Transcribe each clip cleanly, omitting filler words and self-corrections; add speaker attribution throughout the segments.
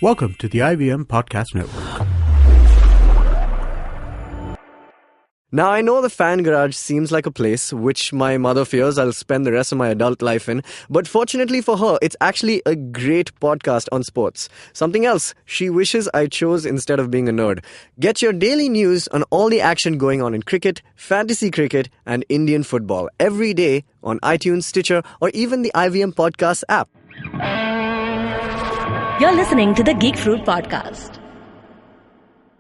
Speaker 1: Welcome to the IVM Podcast Network.
Speaker 2: Now, I know the fan garage seems like a place which my mother fears I'll spend the rest of my adult life in, but fortunately for her, it's actually a great podcast on sports. Something else she wishes I chose instead of being a nerd. Get your daily news on all the action going on in cricket, fantasy cricket, and Indian football every day on iTunes, Stitcher, or even the IVM Podcast app.
Speaker 3: You're listening to the Geek Fruit Podcast.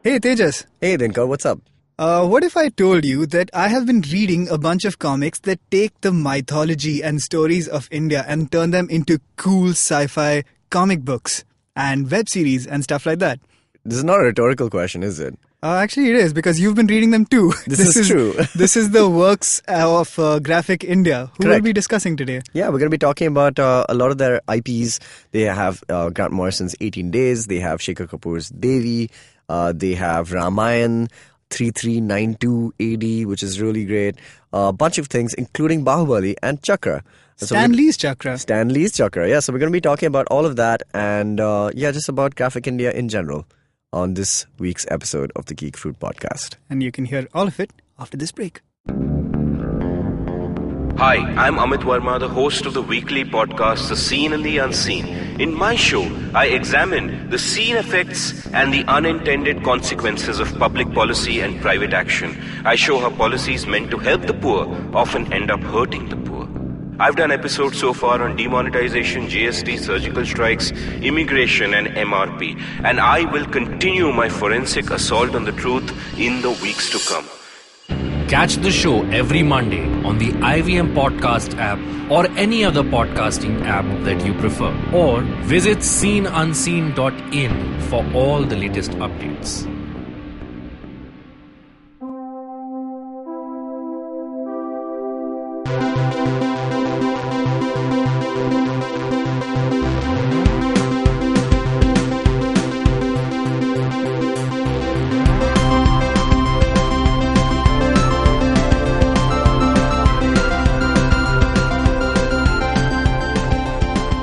Speaker 4: Hey Tejas.
Speaker 2: Hey Dinkar, what's up?
Speaker 4: What if I told you that I have been reading a bunch of comics that take the mythology and stories of India and turn them into cool sci-fi comic books and web series and stuff like that?
Speaker 2: This is not a rhetorical question, is it?
Speaker 4: Actually, it is, because you've been reading them too.
Speaker 2: This is true.
Speaker 4: This is the works of Graphic India. Who will be discussing today?
Speaker 2: Yeah, we're going to be talking about a lot of their IPs. They have Grant Morrison's 18 Days. They have Shekhar Kapoor's Devi. They have Ramayan 3392 AD, which is really great. A bunch of things, including Bahubali and Chakra.
Speaker 4: Stan Lee's Chakra.
Speaker 2: Stan Lee's Chakra, yeah. So we're going to be talking about all of that and, just about Graphic India in general on this week's episode of the Geek Fruit Podcast.
Speaker 4: And you can hear all of it after this break.
Speaker 5: Hi, I'm Amit Verma, the host of the weekly podcast The Seen and the Unseen. In my show, I examine the seen effects and the unintended consequences of public policy and private action. I show how policies meant to help the poor often end up hurting the poor. I've done episodes so far on demonetization, GST, surgical strikes, immigration and MRP. And I will continue my forensic assault on the truth in the weeks to come.
Speaker 6: Catch the show every Monday on the IVM Podcast app or any other podcasting app that you prefer. Or visit seenunseen.in for all the latest updates.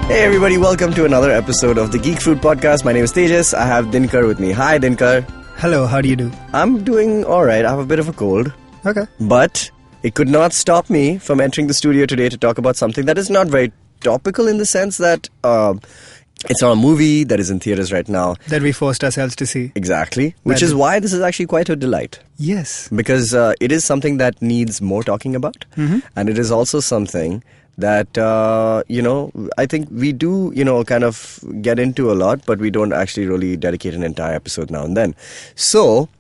Speaker 2: Hey everybody, welcome to another episode of the Geek Fruit Podcast. My name is Tejas. I have Dinkar with me. Hi Dinkar.
Speaker 4: Hello, how do you do?
Speaker 2: I'm doing alright. I have a bit of a cold.
Speaker 4: Okay.
Speaker 2: But it could not stop me from entering the studio today to talk about something that is not very topical in the sense that it's not a movie that is in theaters right now.
Speaker 4: That we forced ourselves to see.
Speaker 2: Exactly. Which is why this is actually quite a delight.
Speaker 4: Yes.
Speaker 2: Because it is something that needs more talking about.
Speaker 4: Mm-hmm.
Speaker 2: And it is also something that, I think we do, kind of get into a lot, but we don't actually really dedicate an entire episode now and then. So,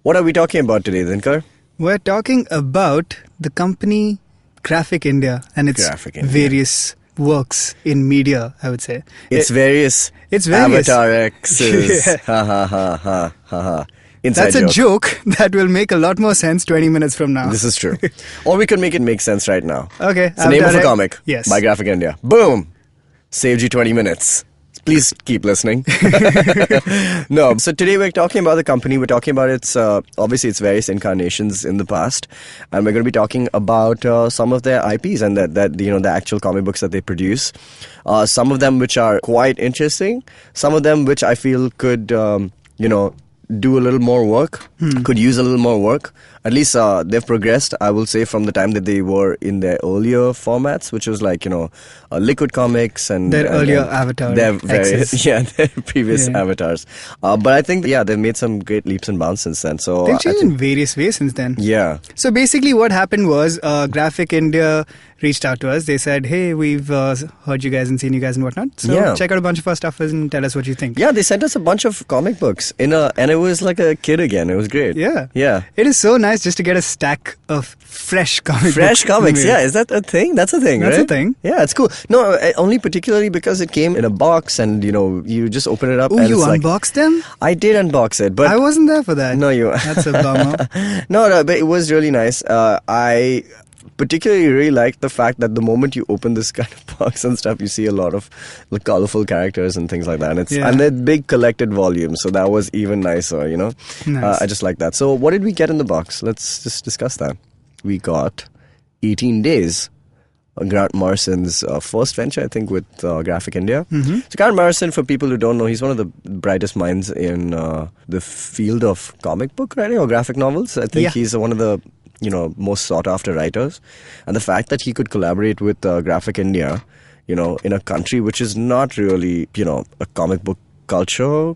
Speaker 2: what are we talking about today, Dinkar?
Speaker 4: We're talking about the company Graphic India and its various works in media, I would say.
Speaker 2: It's various Avatarexes.
Speaker 4: Yeah.
Speaker 2: Ha ha ha ha ha ha. Inside
Speaker 4: That's a joke that will make a lot more sense 20 minutes from now.
Speaker 2: This is true. Or we could make it make sense right now.
Speaker 4: Okay.
Speaker 2: It's the name of a comic.
Speaker 4: Yes.
Speaker 2: By Graphic India. Boom! Saved you 20 minutes. Please keep listening. No, so today we're talking about the company. We're talking about its, obviously its various incarnations in the past. And we're going to be talking about some of their IPs and the actual comic books that they produce. Some of them which are quite interesting. Some of them which I feel could, do a little more work, could use a little more work. At least they've progressed, I will say, from the time that they were in their earlier formats, which was like, Liquid Comics and
Speaker 4: their earlier Avatar.
Speaker 2: Their previous avatars. But I think, they've made some great leaps and bounds since then. So
Speaker 4: they've changed in various ways since then.
Speaker 2: Yeah.
Speaker 4: So basically what happened was Graphic India reached out to us. They said, hey, we've heard you guys and seen you guys and whatnot. So check out a bunch of our stuff and tell us what you think.
Speaker 2: Yeah, they sent us a bunch of comic books and it was like a kid again. It was great.
Speaker 4: Yeah.
Speaker 2: Yeah.
Speaker 4: It is so nice just to get a stack of fresh comics.
Speaker 2: Fresh comics, yeah. Is that a thing? That's a thing,
Speaker 4: That's
Speaker 2: right?
Speaker 4: a thing.
Speaker 2: Yeah, it's cool. No, only particularly because it came in a box and, you just open it up.
Speaker 4: Oh,
Speaker 2: and
Speaker 4: you
Speaker 2: it's
Speaker 4: unboxed them?
Speaker 2: I did unbox it, but
Speaker 4: I wasn't there for that.
Speaker 2: No, you.
Speaker 4: That's a bummer.
Speaker 2: No, but it was really nice. I particularly really liked the fact that the moment you open this kind of box and stuff, you see a lot of colorful characters and things like that. And they're big collected volumes, so that was even nicer,
Speaker 4: Nice.
Speaker 2: I just like that. So what did we get in the box? Let's just discuss that. We got 18 Days, Grant Morrison's first venture, I think, with Graphic India. So Grant Morrison, for people who don't know, he's one of the brightest minds in the field of comic book writing or graphic novels. I think he's one of the most sought after writers, and the fact that he could collaborate with Graphic India, in a country which is not really a comic book culture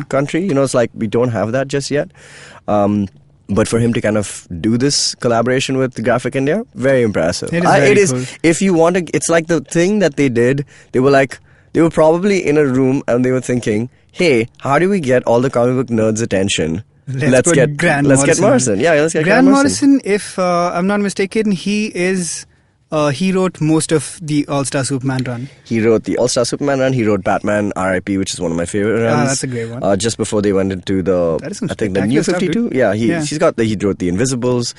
Speaker 2: country, it's like we don't have that just yet. But for him to kind of do this collaboration with Graphic India, very impressive.
Speaker 4: It is cool.
Speaker 2: If you want to, it's like the thing that they did. They were probably in a room and they were thinking, hey, how do we get all the comic book nerds' attention? Let's get Morrison. Yeah, let's get
Speaker 4: Grant Morrison. If I'm not mistaken, he wrote most of the All-Star Superman run.
Speaker 2: He wrote the All-Star Superman run. He wrote Batman R.I.P., which is one of my favorite runs.
Speaker 4: That's a great one.
Speaker 2: Just before they went into the New 52. He wrote the Invisibles.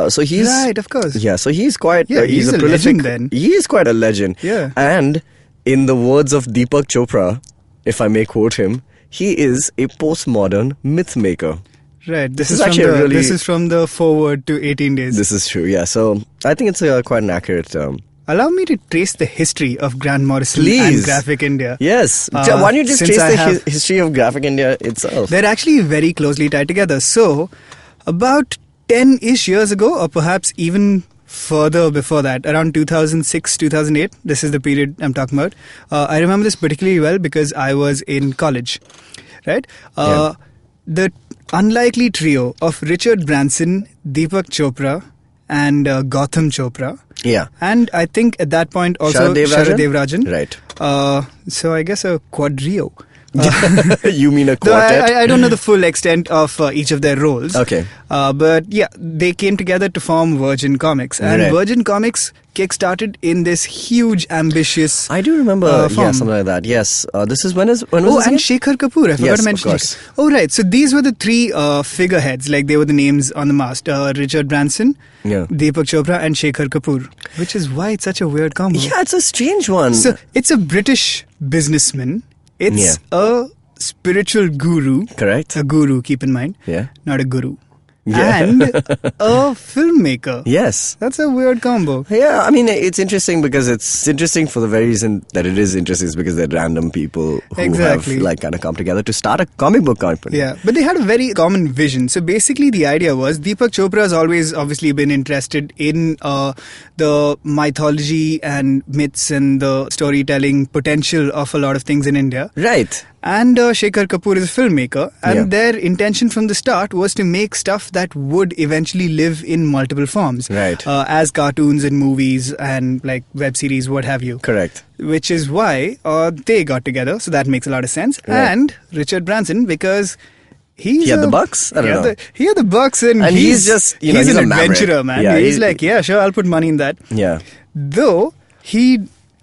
Speaker 2: So he's
Speaker 4: right, of course.
Speaker 2: Yeah, so he's quite.
Speaker 4: He's a
Speaker 2: prolific
Speaker 4: legend then.
Speaker 2: He is quite a legend.
Speaker 4: Yeah,
Speaker 2: and in the words of Deepak Chopra, if I may quote him, he is a postmodern myth maker.
Speaker 4: Right. This is from the foreword to 18 Days.
Speaker 2: This is true, yeah. So I think it's quite an accurate term.
Speaker 4: Allow me to trace the history of Grant Morrison and Graphic India.
Speaker 2: Yes. Why don't you just trace the history of Graphic India itself?
Speaker 4: They're actually very closely tied together. So, about 10-ish years ago, or perhaps even further before that, around 2006, 2008, this is the period I'm talking about. I remember this particularly well because I was in college, right? The unlikely trio of Richard Branson, Deepak Chopra, and Gautam Chopra.
Speaker 2: Yeah.
Speaker 4: And I think at that point also Sharadev Rajan.
Speaker 2: Right.
Speaker 4: So I guess a quadrio.
Speaker 2: You mean a quartet?
Speaker 4: I don't know the full extent of each of their roles.
Speaker 2: Okay.
Speaker 4: But yeah, they came together to form Virgin Comics. And Virgin Comics kick-started in this huge, ambitious
Speaker 2: I do remember something like that. Yes. This is when was this
Speaker 4: and Shekhar Kapoor. I forgot to mention. Oh, right. So these were the three figureheads. Like they were the names on the mast. Richard Branson, Deepak Chopra, and Shekhar Kapoor. Which is why it's such a weird combo.
Speaker 2: Yeah, it's a strange one.
Speaker 4: So it's a British businessman. It's a spiritual guru.
Speaker 2: Correct.
Speaker 4: A guru, keep in mind.
Speaker 2: Yeah.
Speaker 4: Not a guru. Yeah. And a filmmaker.
Speaker 2: Yes.
Speaker 4: That's a weird combo.
Speaker 2: Yeah, I mean, it's interesting because it's interesting for the very reason that it is interesting is because they're random people who have kind of come together to start a comic book company.
Speaker 4: Yeah, but they had a very common vision. So basically the idea was Deepak Chopra has always obviously been interested in the mythology and myths and the storytelling potential of a lot of things in India.
Speaker 2: Right.
Speaker 4: And Shekhar Kapoor is a filmmaker, and their intention from the start was to make stuff that would eventually live in multiple forms.
Speaker 2: Right.
Speaker 4: As cartoons and movies and like web series, what have you.
Speaker 2: Correct.
Speaker 4: Which is why they got together, so that makes a lot of sense. Right. And Richard Branson, because he
Speaker 2: had the bucks? I don't know.
Speaker 4: He had the bucks, and
Speaker 2: he's just, he's
Speaker 4: an adventurer, man.
Speaker 2: Yeah,
Speaker 4: he's like, yeah, sure, I'll put money in that.
Speaker 2: Yeah.
Speaker 4: Though, he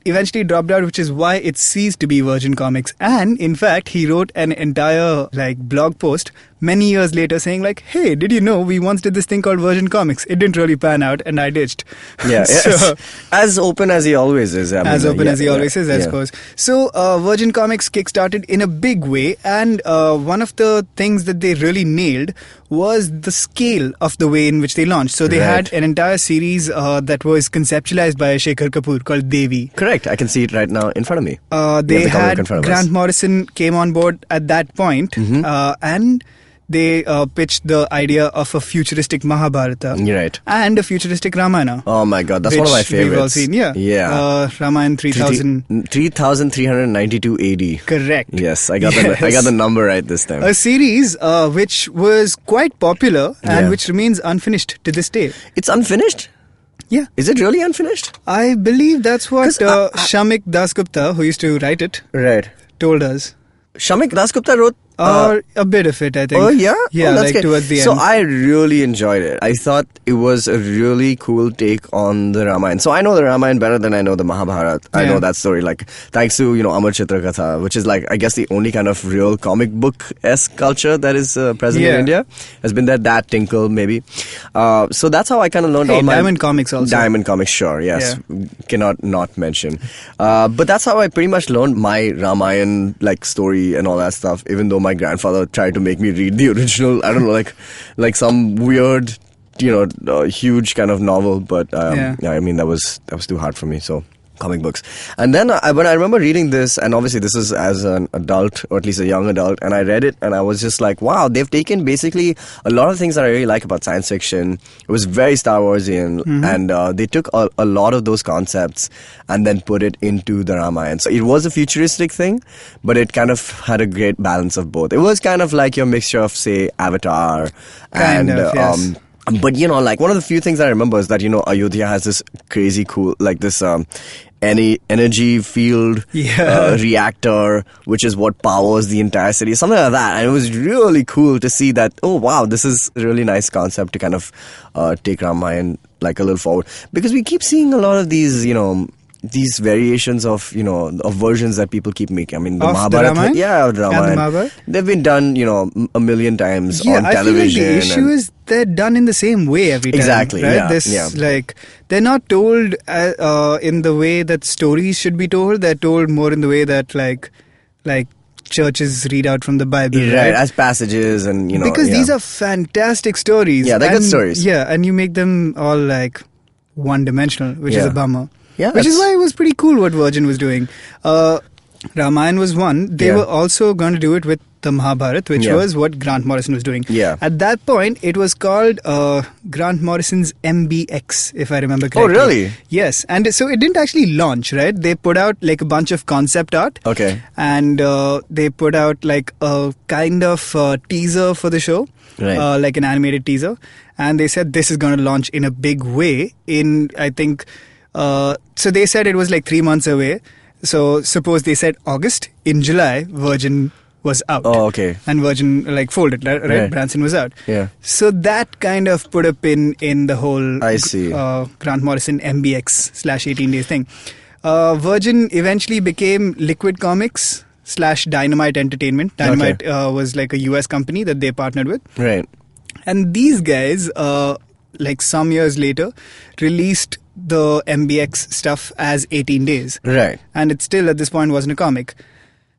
Speaker 4: eventually dropped out, which is why it ceased to be Virgin Comics. And in fact, he wrote an entire blog post many years later saying hey, did you know we once did this thing called Virgin Comics? It didn't really pan out and I ditched.
Speaker 2: Yeah, so, as open as he always is.
Speaker 4: I suppose. So Virgin Comics kickstarted in a big way, and one of the things that they really nailed was the scale of the way in which they launched. So they had an entire series that was conceptualized by Shekhar Kapoor called Devi.
Speaker 2: Correct, I can see it right now in front of me.
Speaker 4: They had Grant Morrison came on board at that point, and they pitched the idea of a futuristic Mahabharata and a futuristic Ramayana.
Speaker 2: Oh my god, that's one of my favorites.
Speaker 4: We've all seen, yeah. Ramayana
Speaker 2: 3392 AD.
Speaker 4: Correct.
Speaker 2: Yes, I got the number right this time.
Speaker 4: A series which was quite popular and which remains unfinished to this day.
Speaker 2: It's unfinished?
Speaker 4: Yeah.
Speaker 2: Is it really unfinished?
Speaker 4: I believe that's what Shamik Dasgupta, who used to write it, told us.
Speaker 2: Shamik Dasgupta wrote
Speaker 4: a bit of it, I think.
Speaker 2: Oh, yeah?
Speaker 4: Yeah,
Speaker 2: that's good.
Speaker 4: Towards the end.
Speaker 2: So I really enjoyed it. I thought it was a really cool take on the Ramayana. So I know the Ramayana better than I know the Mahabharata. I know that story, thanks to, Amar Chitra Katha, which is I guess the only kind of real comic book-esque culture that is present in India. Has been there, that Tinkle, maybe. So that's how I kind of learned all my...
Speaker 4: Diamond Comics also.
Speaker 2: Diamond Comics, sure, yes. Yeah. Cannot not mention. But that's how I pretty much learned my Ramayana, story and all that stuff, even though my grandfather tried to make me read the original, I don't know, like some weird a huge kind of novel, but
Speaker 4: Yeah.
Speaker 2: I mean that was too hard for me. So comic books. And then when I remember reading this, and obviously this is as an adult, or at least a young adult, and I read it and I was just like, wow, they've taken basically a lot of things that I really like about science fiction. It was very Star Warsian, and they took a lot of those concepts and then put it into the Ramayana. So it was a futuristic thing, but it kind of had a great balance of both. It was kind of like your mixture of, say, Avatar
Speaker 4: Kind
Speaker 2: and
Speaker 4: of, yes.
Speaker 2: but like one of the few things I remember is that Ayodhya has this crazy cool, like this energy field reactor, which is what powers the entire city, something like that. And it was really cool to see that. Oh wow, this is a really nice concept to kind of take Ramayana like a little forward, because we keep seeing a lot of these these variations of of versions that people keep making. I mean, the
Speaker 4: Of the
Speaker 2: Mahabharata,
Speaker 4: Ramayana?
Speaker 2: yeah, the Ramayana.
Speaker 4: Mahabharata?
Speaker 2: They've been done a million times on
Speaker 4: I feel like
Speaker 2: television.
Speaker 4: the issue
Speaker 2: and-
Speaker 4: is they're done in the same way every time.
Speaker 2: Exactly,
Speaker 4: right?
Speaker 2: yeah,
Speaker 4: This
Speaker 2: yeah.
Speaker 4: like they're not told in the way that stories should be told. They're told more in the way that like churches read out from the Bible,
Speaker 2: right, as passages, and
Speaker 4: because
Speaker 2: yeah.
Speaker 4: these are fantastic stories.
Speaker 2: Yeah, they're good
Speaker 4: and-
Speaker 2: stories.
Speaker 4: Yeah, and you make them all like one-dimensional, which is
Speaker 2: Yeah.
Speaker 4: a bummer.
Speaker 2: Yeah,
Speaker 4: which is
Speaker 2: that's-
Speaker 4: why it was pretty cool what Virgin was doing. Ramayana was one. They
Speaker 2: Yeah.
Speaker 4: were also going to do it with the Mahabharata, which
Speaker 2: Yeah.
Speaker 4: was what Grant Morrison was doing.
Speaker 2: Yeah.
Speaker 4: At that point, it was called Grant Morrison's MBX, if I remember correctly.
Speaker 2: Oh, really?
Speaker 4: Yes. And so it didn't actually launch, right? They put out like a bunch of concept art.
Speaker 2: Okay.
Speaker 4: And they put out like a kind of teaser for the show.
Speaker 2: Right.
Speaker 4: Like an animated teaser. And they said this is going to launch in a big way in, I think... so they said it was like 3 months away. So suppose they said August. In July, Virgin was out.
Speaker 2: Oh, okay.
Speaker 4: And Virgin like folded, right?
Speaker 2: Right.
Speaker 4: Branson was out.
Speaker 2: Yeah.
Speaker 4: So that kind of put a pin in the whole
Speaker 2: I see.
Speaker 4: Grant Morrison MBX/18 days thing. Virgin eventually became Liquid Comics / Dynamite Entertainment. Dynamite was like a US company that they partnered with.
Speaker 2: Right.
Speaker 4: And these guys, like some years later, released the MBX stuff as 18 Days.
Speaker 2: Right.
Speaker 4: And it still at this point wasn't a comic.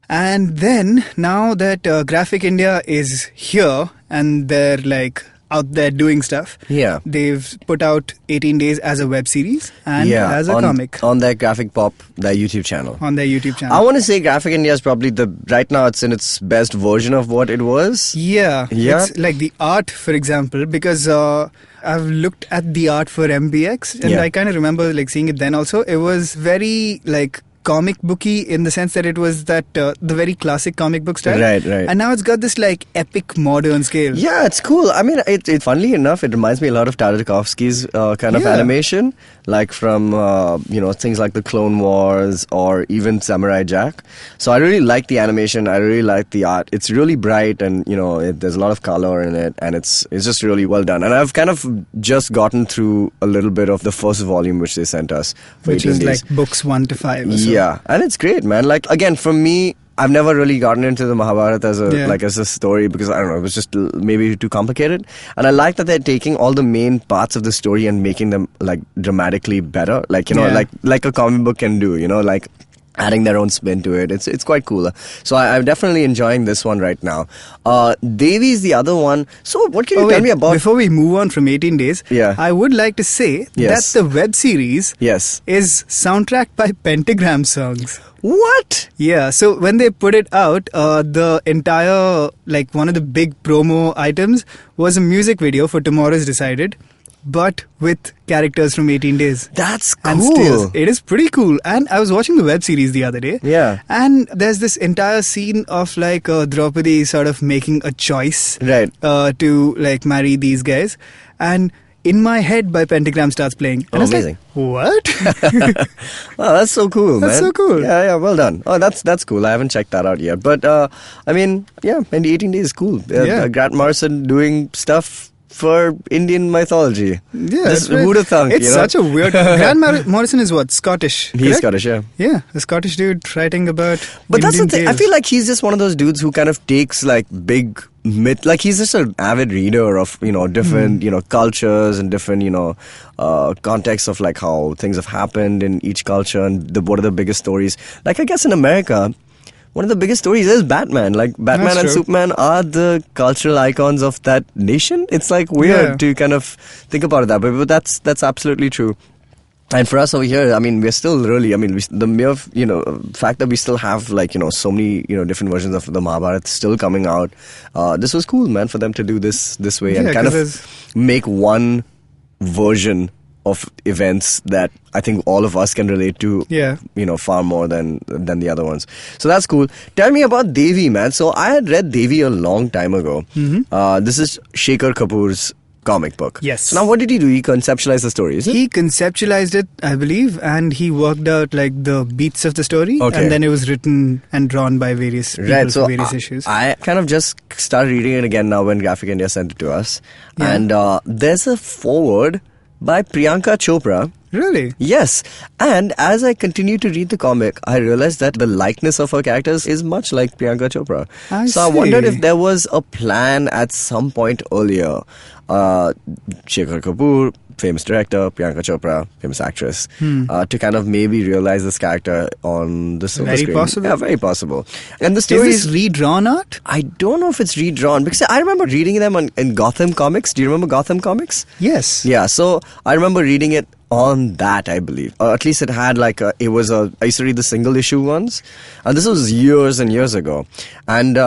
Speaker 4: And then, now that Graphic India is here and they're like out there doing stuff,
Speaker 2: Yeah.
Speaker 4: they've put out 18 Days as a web series and as a comic
Speaker 2: on their Graphic Pop, their YouTube channel.
Speaker 4: on their YouTube channel.
Speaker 2: I want to say Graphic India is probably right now it's in its best version of what it was.
Speaker 4: Yeah,
Speaker 2: Yeah.
Speaker 4: it's like the art, for example, because I've looked at the art for MBX and
Speaker 2: Yeah.
Speaker 4: I kind of remember like seeing it then also. It was very like comic booky in the sense that it was that the very classic comic book style.
Speaker 2: Right, right.
Speaker 4: And now it's got this like epic modern scale.
Speaker 2: Yeah, it's cool. I mean, it funnily enough, it reminds me a lot of Tartakovsky's kind of
Speaker 4: Yeah.
Speaker 2: animation, like from things like the Clone Wars or even Samurai Jack. So I really like the animation. I really like the art. It's really bright, and there's a lot of color in it, and it's just really well done. And I've kind of just gotten through a little bit of the first volume which they sent us for
Speaker 4: Which
Speaker 2: 18
Speaker 4: is
Speaker 2: days.
Speaker 4: like books 1 to 5 or so.
Speaker 2: Yeah, and it's great, man. Like, again, for me, I've never really gotten into the Mahabharata as
Speaker 4: Yeah.
Speaker 2: a story, because I don't know, it was just maybe too complicated. And I like that they're taking all the main parts of the story and making them like dramatically better, like
Speaker 4: Yeah.
Speaker 2: like a comic book can do, like adding their own spin to it. It's quite cool. So I'm definitely enjoying this one right now. Devi is the other one. So what can you tell me about?
Speaker 4: Before we move on from 18 Days,
Speaker 2: Yeah.
Speaker 4: I would like to say
Speaker 2: Yes.
Speaker 4: that the web series
Speaker 2: Yes.
Speaker 4: is soundtracked by Pentagram songs.
Speaker 2: What?
Speaker 4: Yeah, so when they put it out, the entire, like one of the big promo items was a music video for Tomorrow's Decided, but with characters from 18 Days.
Speaker 2: That's
Speaker 4: And
Speaker 2: cool.
Speaker 4: stills. It is pretty cool. And I was watching the web series the other day.
Speaker 2: Yeah.
Speaker 4: And there's this entire scene of like Draupadi sort of making a choice.
Speaker 2: Right.
Speaker 4: To like marry these guys. And In My Head by Pentagram starts playing. And
Speaker 2: Oh,
Speaker 4: I was
Speaker 2: amazing.
Speaker 4: like, what?
Speaker 2: Oh, that's so cool, man.
Speaker 4: That's so cool.
Speaker 2: Yeah, well done. Oh, that's cool. I haven't checked that out yet. But, I mean, yeah, and the 18 Days is cool.
Speaker 4: Yeah.
Speaker 2: Grant Morrison doing stuff for Indian mythology.
Speaker 4: Yeah,
Speaker 2: This,
Speaker 4: right.
Speaker 2: who'd have thunk,
Speaker 4: It's such a weird... Grant Morrison is what? Scottish.
Speaker 2: He's
Speaker 4: correct?
Speaker 2: Scottish, yeah.
Speaker 4: Yeah, a Scottish dude writing about
Speaker 2: But that's the
Speaker 4: Indian
Speaker 2: thing. I
Speaker 4: tales.
Speaker 2: feel like he's just one of those dudes who kind of takes like big myth. Like he's just an avid reader of different cultures and different contexts of like how things have happened in each culture and what are the biggest stories. Like I guess in America, one of the biggest stories is Batman. Like, Batman
Speaker 4: That's
Speaker 2: and
Speaker 4: true.
Speaker 2: Superman are the cultural icons of that nation. It's like weird
Speaker 4: Yeah.
Speaker 2: to kind of think about it that way, but that's absolutely true. And for us over here, I mean, we're still really, I mean, the mere, fact that we still have, like, so many, different versions of the Mahabharata still coming out. This was cool, man, for them to do this way and
Speaker 4: Yeah,
Speaker 2: kind
Speaker 4: 'cause
Speaker 2: of
Speaker 4: there's-
Speaker 2: make one version of events that I think all of us can relate to,
Speaker 4: Yeah.
Speaker 2: far more than the other ones. So that's cool. Tell me about Devi, man. So I had read Devi a long time ago. This is Shekhar Kapoor's comic book.
Speaker 4: Yes.
Speaker 2: So now what did he do? He conceptualized the story, is it?
Speaker 4: He conceptualized it, I believe, and he worked out like the beats of the story,
Speaker 2: Okay.
Speaker 4: and then it was written and drawn by various people
Speaker 2: Right, so
Speaker 4: for various issues.
Speaker 2: I kind of just started reading it again now when Graphic India sent it to us.
Speaker 4: Yeah.
Speaker 2: And there's a foreword by Priyanka Chopra.
Speaker 4: Really?
Speaker 2: Yes, and as I continue to read the comic, I realized that the likeness of her characters is much like Priyanka Chopra.
Speaker 4: I
Speaker 2: So I wondered
Speaker 4: see.
Speaker 2: if there was a plan at some point earlier. Shekhar Kapoor, famous director, Priyanka Chopra, famous actress, to kind of maybe realize this character on the silver
Speaker 4: Very
Speaker 2: screen.
Speaker 4: possible.
Speaker 2: Yeah, very possible. And the
Speaker 4: Is
Speaker 2: story
Speaker 4: this redrawn art?
Speaker 2: I don't know if it's redrawn because I remember reading them in Gotham Comics. Do you remember Gotham Comics?
Speaker 4: Yes.
Speaker 2: Yeah, so I remember reading it on that, I believe. Or at least it had I used to read the single issue ones. And this was years and years ago. And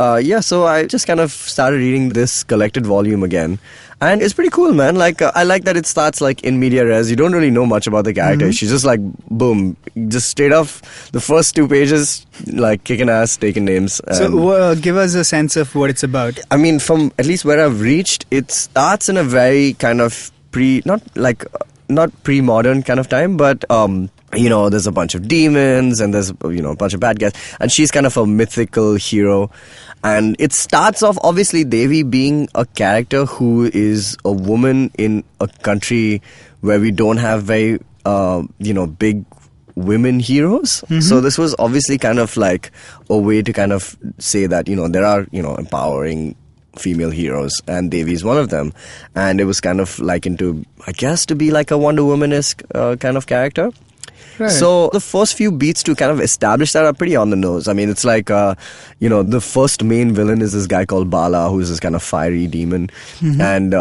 Speaker 2: so I just kind of started reading this collected volume again. And it's pretty cool, man. Like, I like that it starts like in media res. You don't really know much about the character. She's just like, boom, just straight off the first 2 pages, like kicking ass, taking names.
Speaker 4: So give us a sense of what it's about.
Speaker 2: I mean, from at least where I've reached, it starts in a very kind of not pre-modern kind of time, but there's a bunch of demons and there's a bunch of bad guys, and she's kind of a mythical hero. And it starts off obviously Devi being a character who is a woman in a country where we don't have very big women heroes. So this was obviously kind of like a way to kind of say that there are empowering female heroes, and Devi is one of them. And it was kind of likened to, I guess, to be like a Wonder Woman-esque kind of character.
Speaker 4: Right.
Speaker 2: So the first few beats to kind of establish that are pretty on the nose. I mean, it's like, the first main villain is this guy called Bala, who's this kind of fiery demon. And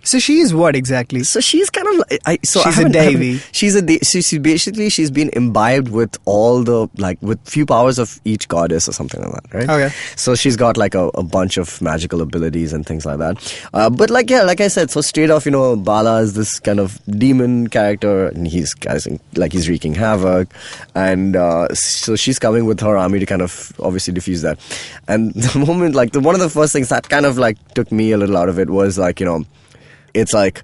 Speaker 4: So she is what exactly?
Speaker 2: so she's kind of like,
Speaker 4: She's a Devi.
Speaker 2: She's been imbibed with all the, like, with few powers of each goddess or something like that, right?
Speaker 4: Okay.
Speaker 2: So she's got like a bunch of magical abilities and things like that. But like I said, so straight off, Bala is this kind of demon character, and he's wreaking havoc, and so she's coming with her army to kind of obviously defuse that. And the moment, like, one of the first things that kind of like took me a little out of it was like, it's like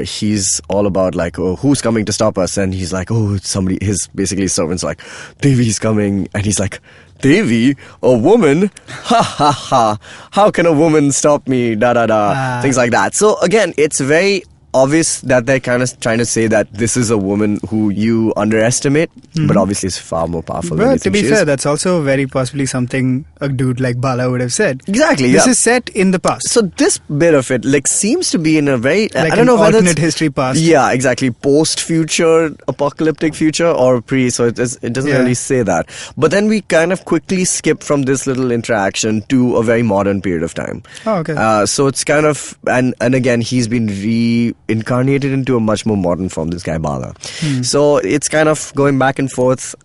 Speaker 2: he's all about like, oh, who's coming to stop us? And he's like, oh, it's somebody. His basically servants like, Devi's coming, and he's like, Devi, a woman? Ha ha ha! How can a woman stop me? Da da da. Things like that. So again, it's very obvious that they're kind of trying to say that this is a woman who you underestimate, but obviously is far more powerful than you
Speaker 4: But to
Speaker 2: think
Speaker 4: be
Speaker 2: she
Speaker 4: fair,
Speaker 2: is.
Speaker 4: that's also very possibly something a dude like Bala would have said.
Speaker 2: Exactly.
Speaker 4: This
Speaker 2: Yeah.
Speaker 4: is set in the past.
Speaker 2: So this bit of it like seems to be in a very
Speaker 4: Like
Speaker 2: I don't
Speaker 4: an
Speaker 2: know whether
Speaker 4: alternate
Speaker 2: it's,
Speaker 4: history past.
Speaker 2: Yeah, exactly. Post-future, apocalyptic future, or pre. So it doesn't
Speaker 4: Yeah.
Speaker 2: really say that. But then we kind of quickly skip from this little interaction to a very modern period of time.
Speaker 4: Oh, okay.
Speaker 2: So it's kind of and again he's been reincarnated into a much more modern form. This guy Bala. So it's kind of going back and forth.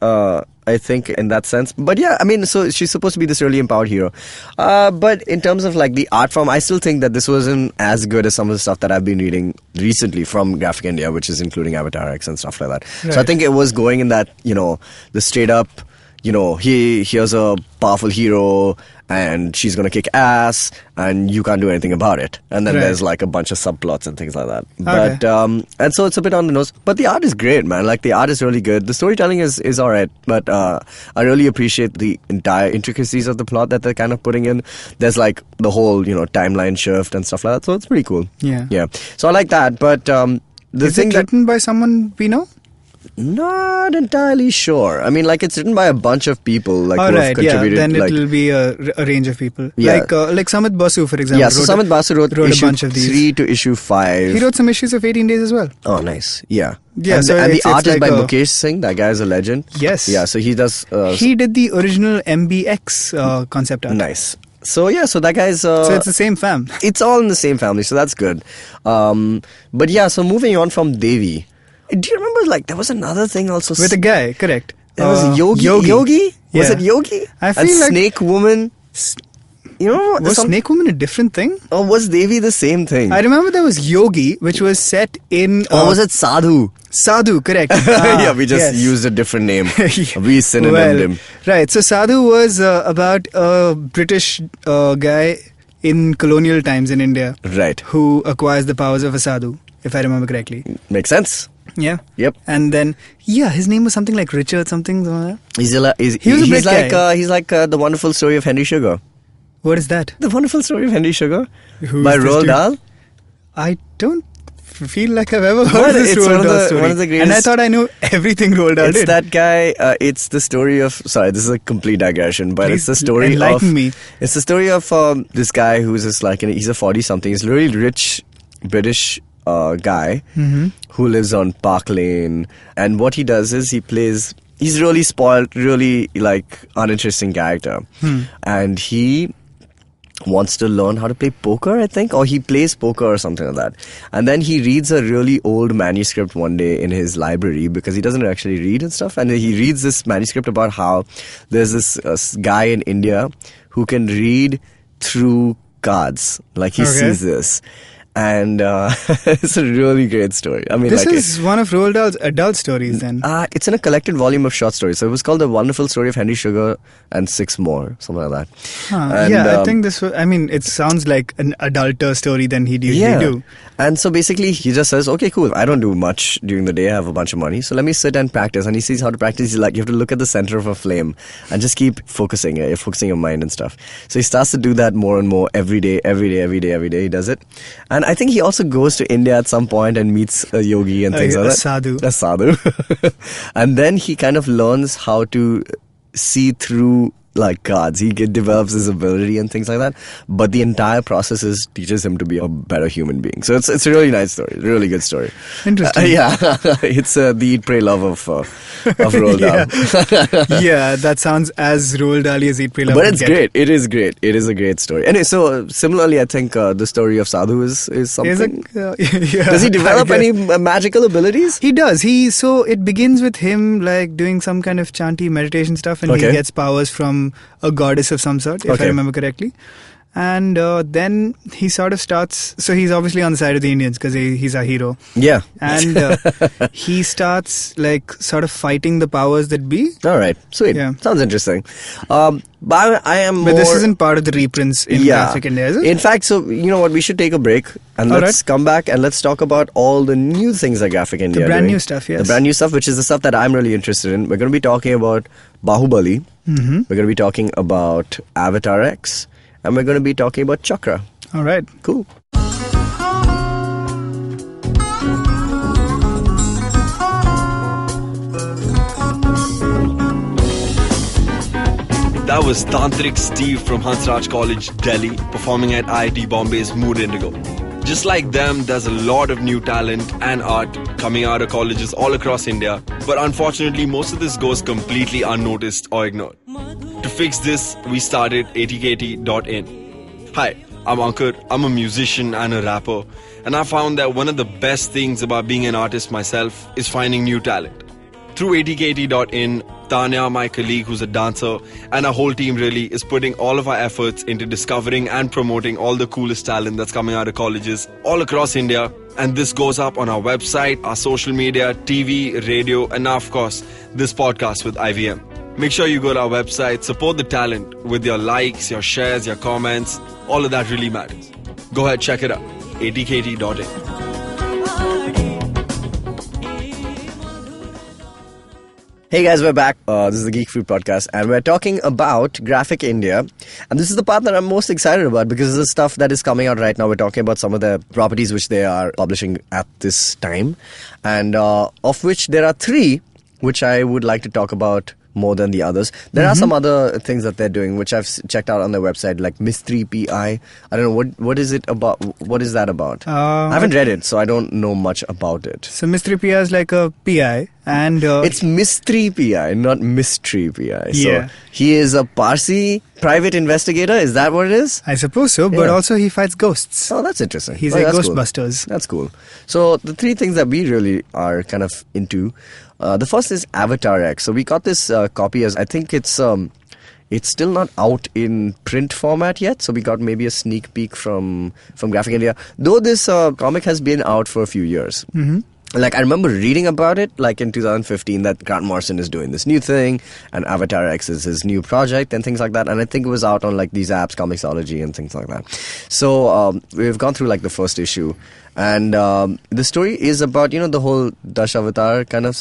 Speaker 2: I think in that sense. But yeah, I mean, so she's supposed to be this really empowered hero. But in terms of like the art form, I still think that this wasn't as good as some of the stuff that I've been reading recently from Graphic India, which is including Avatarex and stuff like that. So I
Speaker 4: Right.
Speaker 2: think it was going in that, the straight up, here's a powerful hero and she's going to kick ass and you can't do anything about it. And then
Speaker 4: Right.
Speaker 2: there's like a bunch of subplots and things like that. But, and so it's a bit on the nose. But the art is great, man. Like the art is really good. The storytelling is alright. But I really appreciate the entire intricacies of the plot that they're kind of putting in. There's like the whole, timeline shift and stuff like that. So it's pretty cool.
Speaker 4: Yeah.
Speaker 2: Yeah. So I like that. But the
Speaker 4: Is
Speaker 2: thing
Speaker 4: it
Speaker 2: that
Speaker 4: written by someone we know?
Speaker 2: Not entirely sure. I mean, like, it's written by a bunch of people, like, who have contributed.
Speaker 4: Then
Speaker 2: like,
Speaker 4: it'll be a range of people.
Speaker 2: Yeah.
Speaker 4: Like Samit Basu, for example.
Speaker 2: yeah, so Samit Basu wrote
Speaker 4: a
Speaker 2: issue
Speaker 4: bunch of these.
Speaker 2: 3 to issue 5.
Speaker 4: He wrote some issues of 18 Days as well.
Speaker 2: Oh, nice. Yeah.
Speaker 4: Yeah,
Speaker 2: and,
Speaker 4: so
Speaker 2: and the
Speaker 4: it's
Speaker 2: art is
Speaker 4: like
Speaker 2: by Mukesh Singh. That guy is a legend.
Speaker 4: Yes.
Speaker 2: Yeah, so he does...
Speaker 4: he did the original MBX concept art.
Speaker 2: Nice. So, yeah, so that guy's...
Speaker 4: So it's the same fam.
Speaker 2: It's all in the same family, so that's good. But yeah, so moving on from Devi. Do you remember, like, there was another thing also...
Speaker 4: With a guy, correct.
Speaker 2: There was Yogi? Was
Speaker 4: Yeah.
Speaker 2: it Yogi?
Speaker 4: I feel
Speaker 2: and
Speaker 4: like...
Speaker 2: Snake Woman? You know,
Speaker 4: Was Snake Woman a different thing?
Speaker 2: Or was Devi the same thing?
Speaker 4: I remember there was Yogi, which was set in...
Speaker 2: or was it Sadhu?
Speaker 4: Sadhu, correct.
Speaker 2: Yeah, we just
Speaker 4: yes.
Speaker 2: used a different name. We synonymed him.
Speaker 4: Right, so Sadhu was about a British guy in colonial times in India.
Speaker 2: Right.
Speaker 4: Who acquires the powers of a sadhu, if I remember correctly.
Speaker 2: Makes sense.
Speaker 4: Yeah.
Speaker 2: Yep.
Speaker 4: And then, his name was something like Richard something.
Speaker 2: He's
Speaker 4: Brit guy.
Speaker 2: He's like The Wonderful Story of Henry Sugar.
Speaker 4: What is that?
Speaker 2: The Wonderful Story of Henry Sugar?
Speaker 4: Who's
Speaker 2: by
Speaker 4: this
Speaker 2: Roald
Speaker 4: dude?
Speaker 2: Dahl?
Speaker 4: I don't feel like I've ever heard of this
Speaker 2: It's
Speaker 4: Roald
Speaker 2: one of
Speaker 4: Dahl
Speaker 2: the-
Speaker 4: story.
Speaker 2: one of the
Speaker 4: And I
Speaker 2: greatest-
Speaker 4: thought I knew everything Roald Dahl
Speaker 2: It's
Speaker 4: did.
Speaker 2: that guy. It's the story of. Sorry, this is a complete digression, but it's
Speaker 4: Please
Speaker 2: the story
Speaker 4: enlighten
Speaker 2: of.
Speaker 4: me.
Speaker 2: It's the story of this guy who's just like he's a 40-something. He's a really rich British guy who lives on Park Lane, and what he does is he plays. He's really spoiled, really like uninteresting character, and he wants to learn how to play poker, I think, or he plays poker or something like that. And then he reads a really old manuscript one day in his library because he doesn't actually read and stuff. And he reads this manuscript about how there's this guy in India who can read through cards. Like he sees this. And it's a really great story. I mean,
Speaker 4: This
Speaker 2: like
Speaker 4: is one of Roald Dahl's adult stories then.
Speaker 2: it's in a collected volume of short stories. So it was called The Wonderful Story of Henry Sugar and 6 more, something like that. And,
Speaker 4: I think this was, it sounds like an adulter story than he'd usually do.
Speaker 2: And so basically he just says, okay, cool, I don't do much during the day, I have a bunch of money, so let me sit and practice. And he sees how to practice. He's like, you have to look at the center of a flame and just keep focusing. You're focusing your mind and stuff. So he starts to do that more and more every day. He does it. And I think he also goes to India at some point and meets a yogi and things like that. A sadhu. And then he kind of learns how to see through like cards. He develops his ability and things like that. But the entire process teaches him to be a better human being. So it's a really nice story, really good story.
Speaker 4: Interesting.
Speaker 2: It's the Eat, Pray, Love of Roald Dahl.
Speaker 4: Yeah, that sounds as Roald Dahl as Eat, Pray, Love.
Speaker 2: But it's great. It is great. It is a great story. Anyway, so similarly, I think the story of Sadhu is something. Does he develop any magical abilities?
Speaker 4: He does. So it begins with him like doing some kind of chanty meditation stuff, and he gets powers from a goddess of some sort, if I remember correctly. And then he sort of starts. So he's obviously on the side of the Indians because he's our hero.
Speaker 2: Yeah.
Speaker 4: And he starts like sort of fighting the powers that be.
Speaker 2: All right. Sweet.
Speaker 4: Yeah.
Speaker 2: Sounds interesting. But I am more...
Speaker 4: But this isn't part of the reprints in Graphic India, is it?
Speaker 2: In fact, so you know what? We should take a break and let's come back and let's talk about all the new things that Graphic India
Speaker 4: The
Speaker 2: are
Speaker 4: brand
Speaker 2: doing.
Speaker 4: new stuff, yes.
Speaker 2: The brand new stuff, which is the stuff that I'm really interested in. We're going to be talking about Bahubali.
Speaker 4: Mm-hmm.
Speaker 2: We're going to be talking about Avatarex. And we're going to be talking about Chakra.
Speaker 4: All right.
Speaker 2: Cool.
Speaker 7: That was Tantric Steve from Hansraj College, Delhi, performing at IIT Bombay's Mood Indigo. Just like them, there's a lot of new talent and art coming out of colleges all across India, but unfortunately most of this goes completely unnoticed or ignored. To fix this, we started atkt.in. Hi, I'm Ankar, I'm a musician and a rapper, and I found that one of the best things about being an artist myself is finding new talent. Through atkt.in, Tanya, my colleague who's a dancer, and our whole team really is putting all of our efforts into discovering and promoting all the coolest talent that's coming out of colleges all across India. And this goes up on our website, our social media, TV, radio, and now, of course, this podcast with IVM. Make sure you go to our website, support the talent with your likes, your shares, your comments. All of that really matters. Go ahead, check it out. atkt.in.
Speaker 2: Hey guys, we're back. This is the Geek Fruit Podcast, and we're talking about Graphic India. And this is the part that I'm most excited about because this is stuff that is coming out right now. We're talking about some of the properties which they are publishing at this time, and of which there are 3 which I would like to talk about more than the others. There are some other things that they're doing which I've checked out on their website, like Mystery PI. I don't know what is it about. What is that about? I haven't read it, so I don't know much about it.
Speaker 4: So Mystery PI is like a PI, and
Speaker 2: it's Mystery PI, not Mystery PI.
Speaker 4: Yeah.
Speaker 2: So he is a Parsi private investigator. Is that what it is?
Speaker 4: I suppose so, but
Speaker 2: Yeah.
Speaker 4: also he fights ghosts.
Speaker 2: Oh, that's interesting.
Speaker 4: He's
Speaker 2: Oh,
Speaker 4: like
Speaker 2: that's cool.
Speaker 4: Ghostbusters.
Speaker 2: That's cool. So the 3 things that we really are kind of into. The first is Avatarex. So we got this copy as I think it's still not out in print format yet. So we got maybe a sneak peek from Graphic India. Though this comic has been out for a few years. Mm-hmm. Like I remember reading about it like in 2015 that Grant Morrison is doing this new thing and Avatarex is his new project and things like that. And I think it was out on like these apps, Comixology and things like that. So we've gone through like the first issue. And the story is about, the whole Dashavataar kind of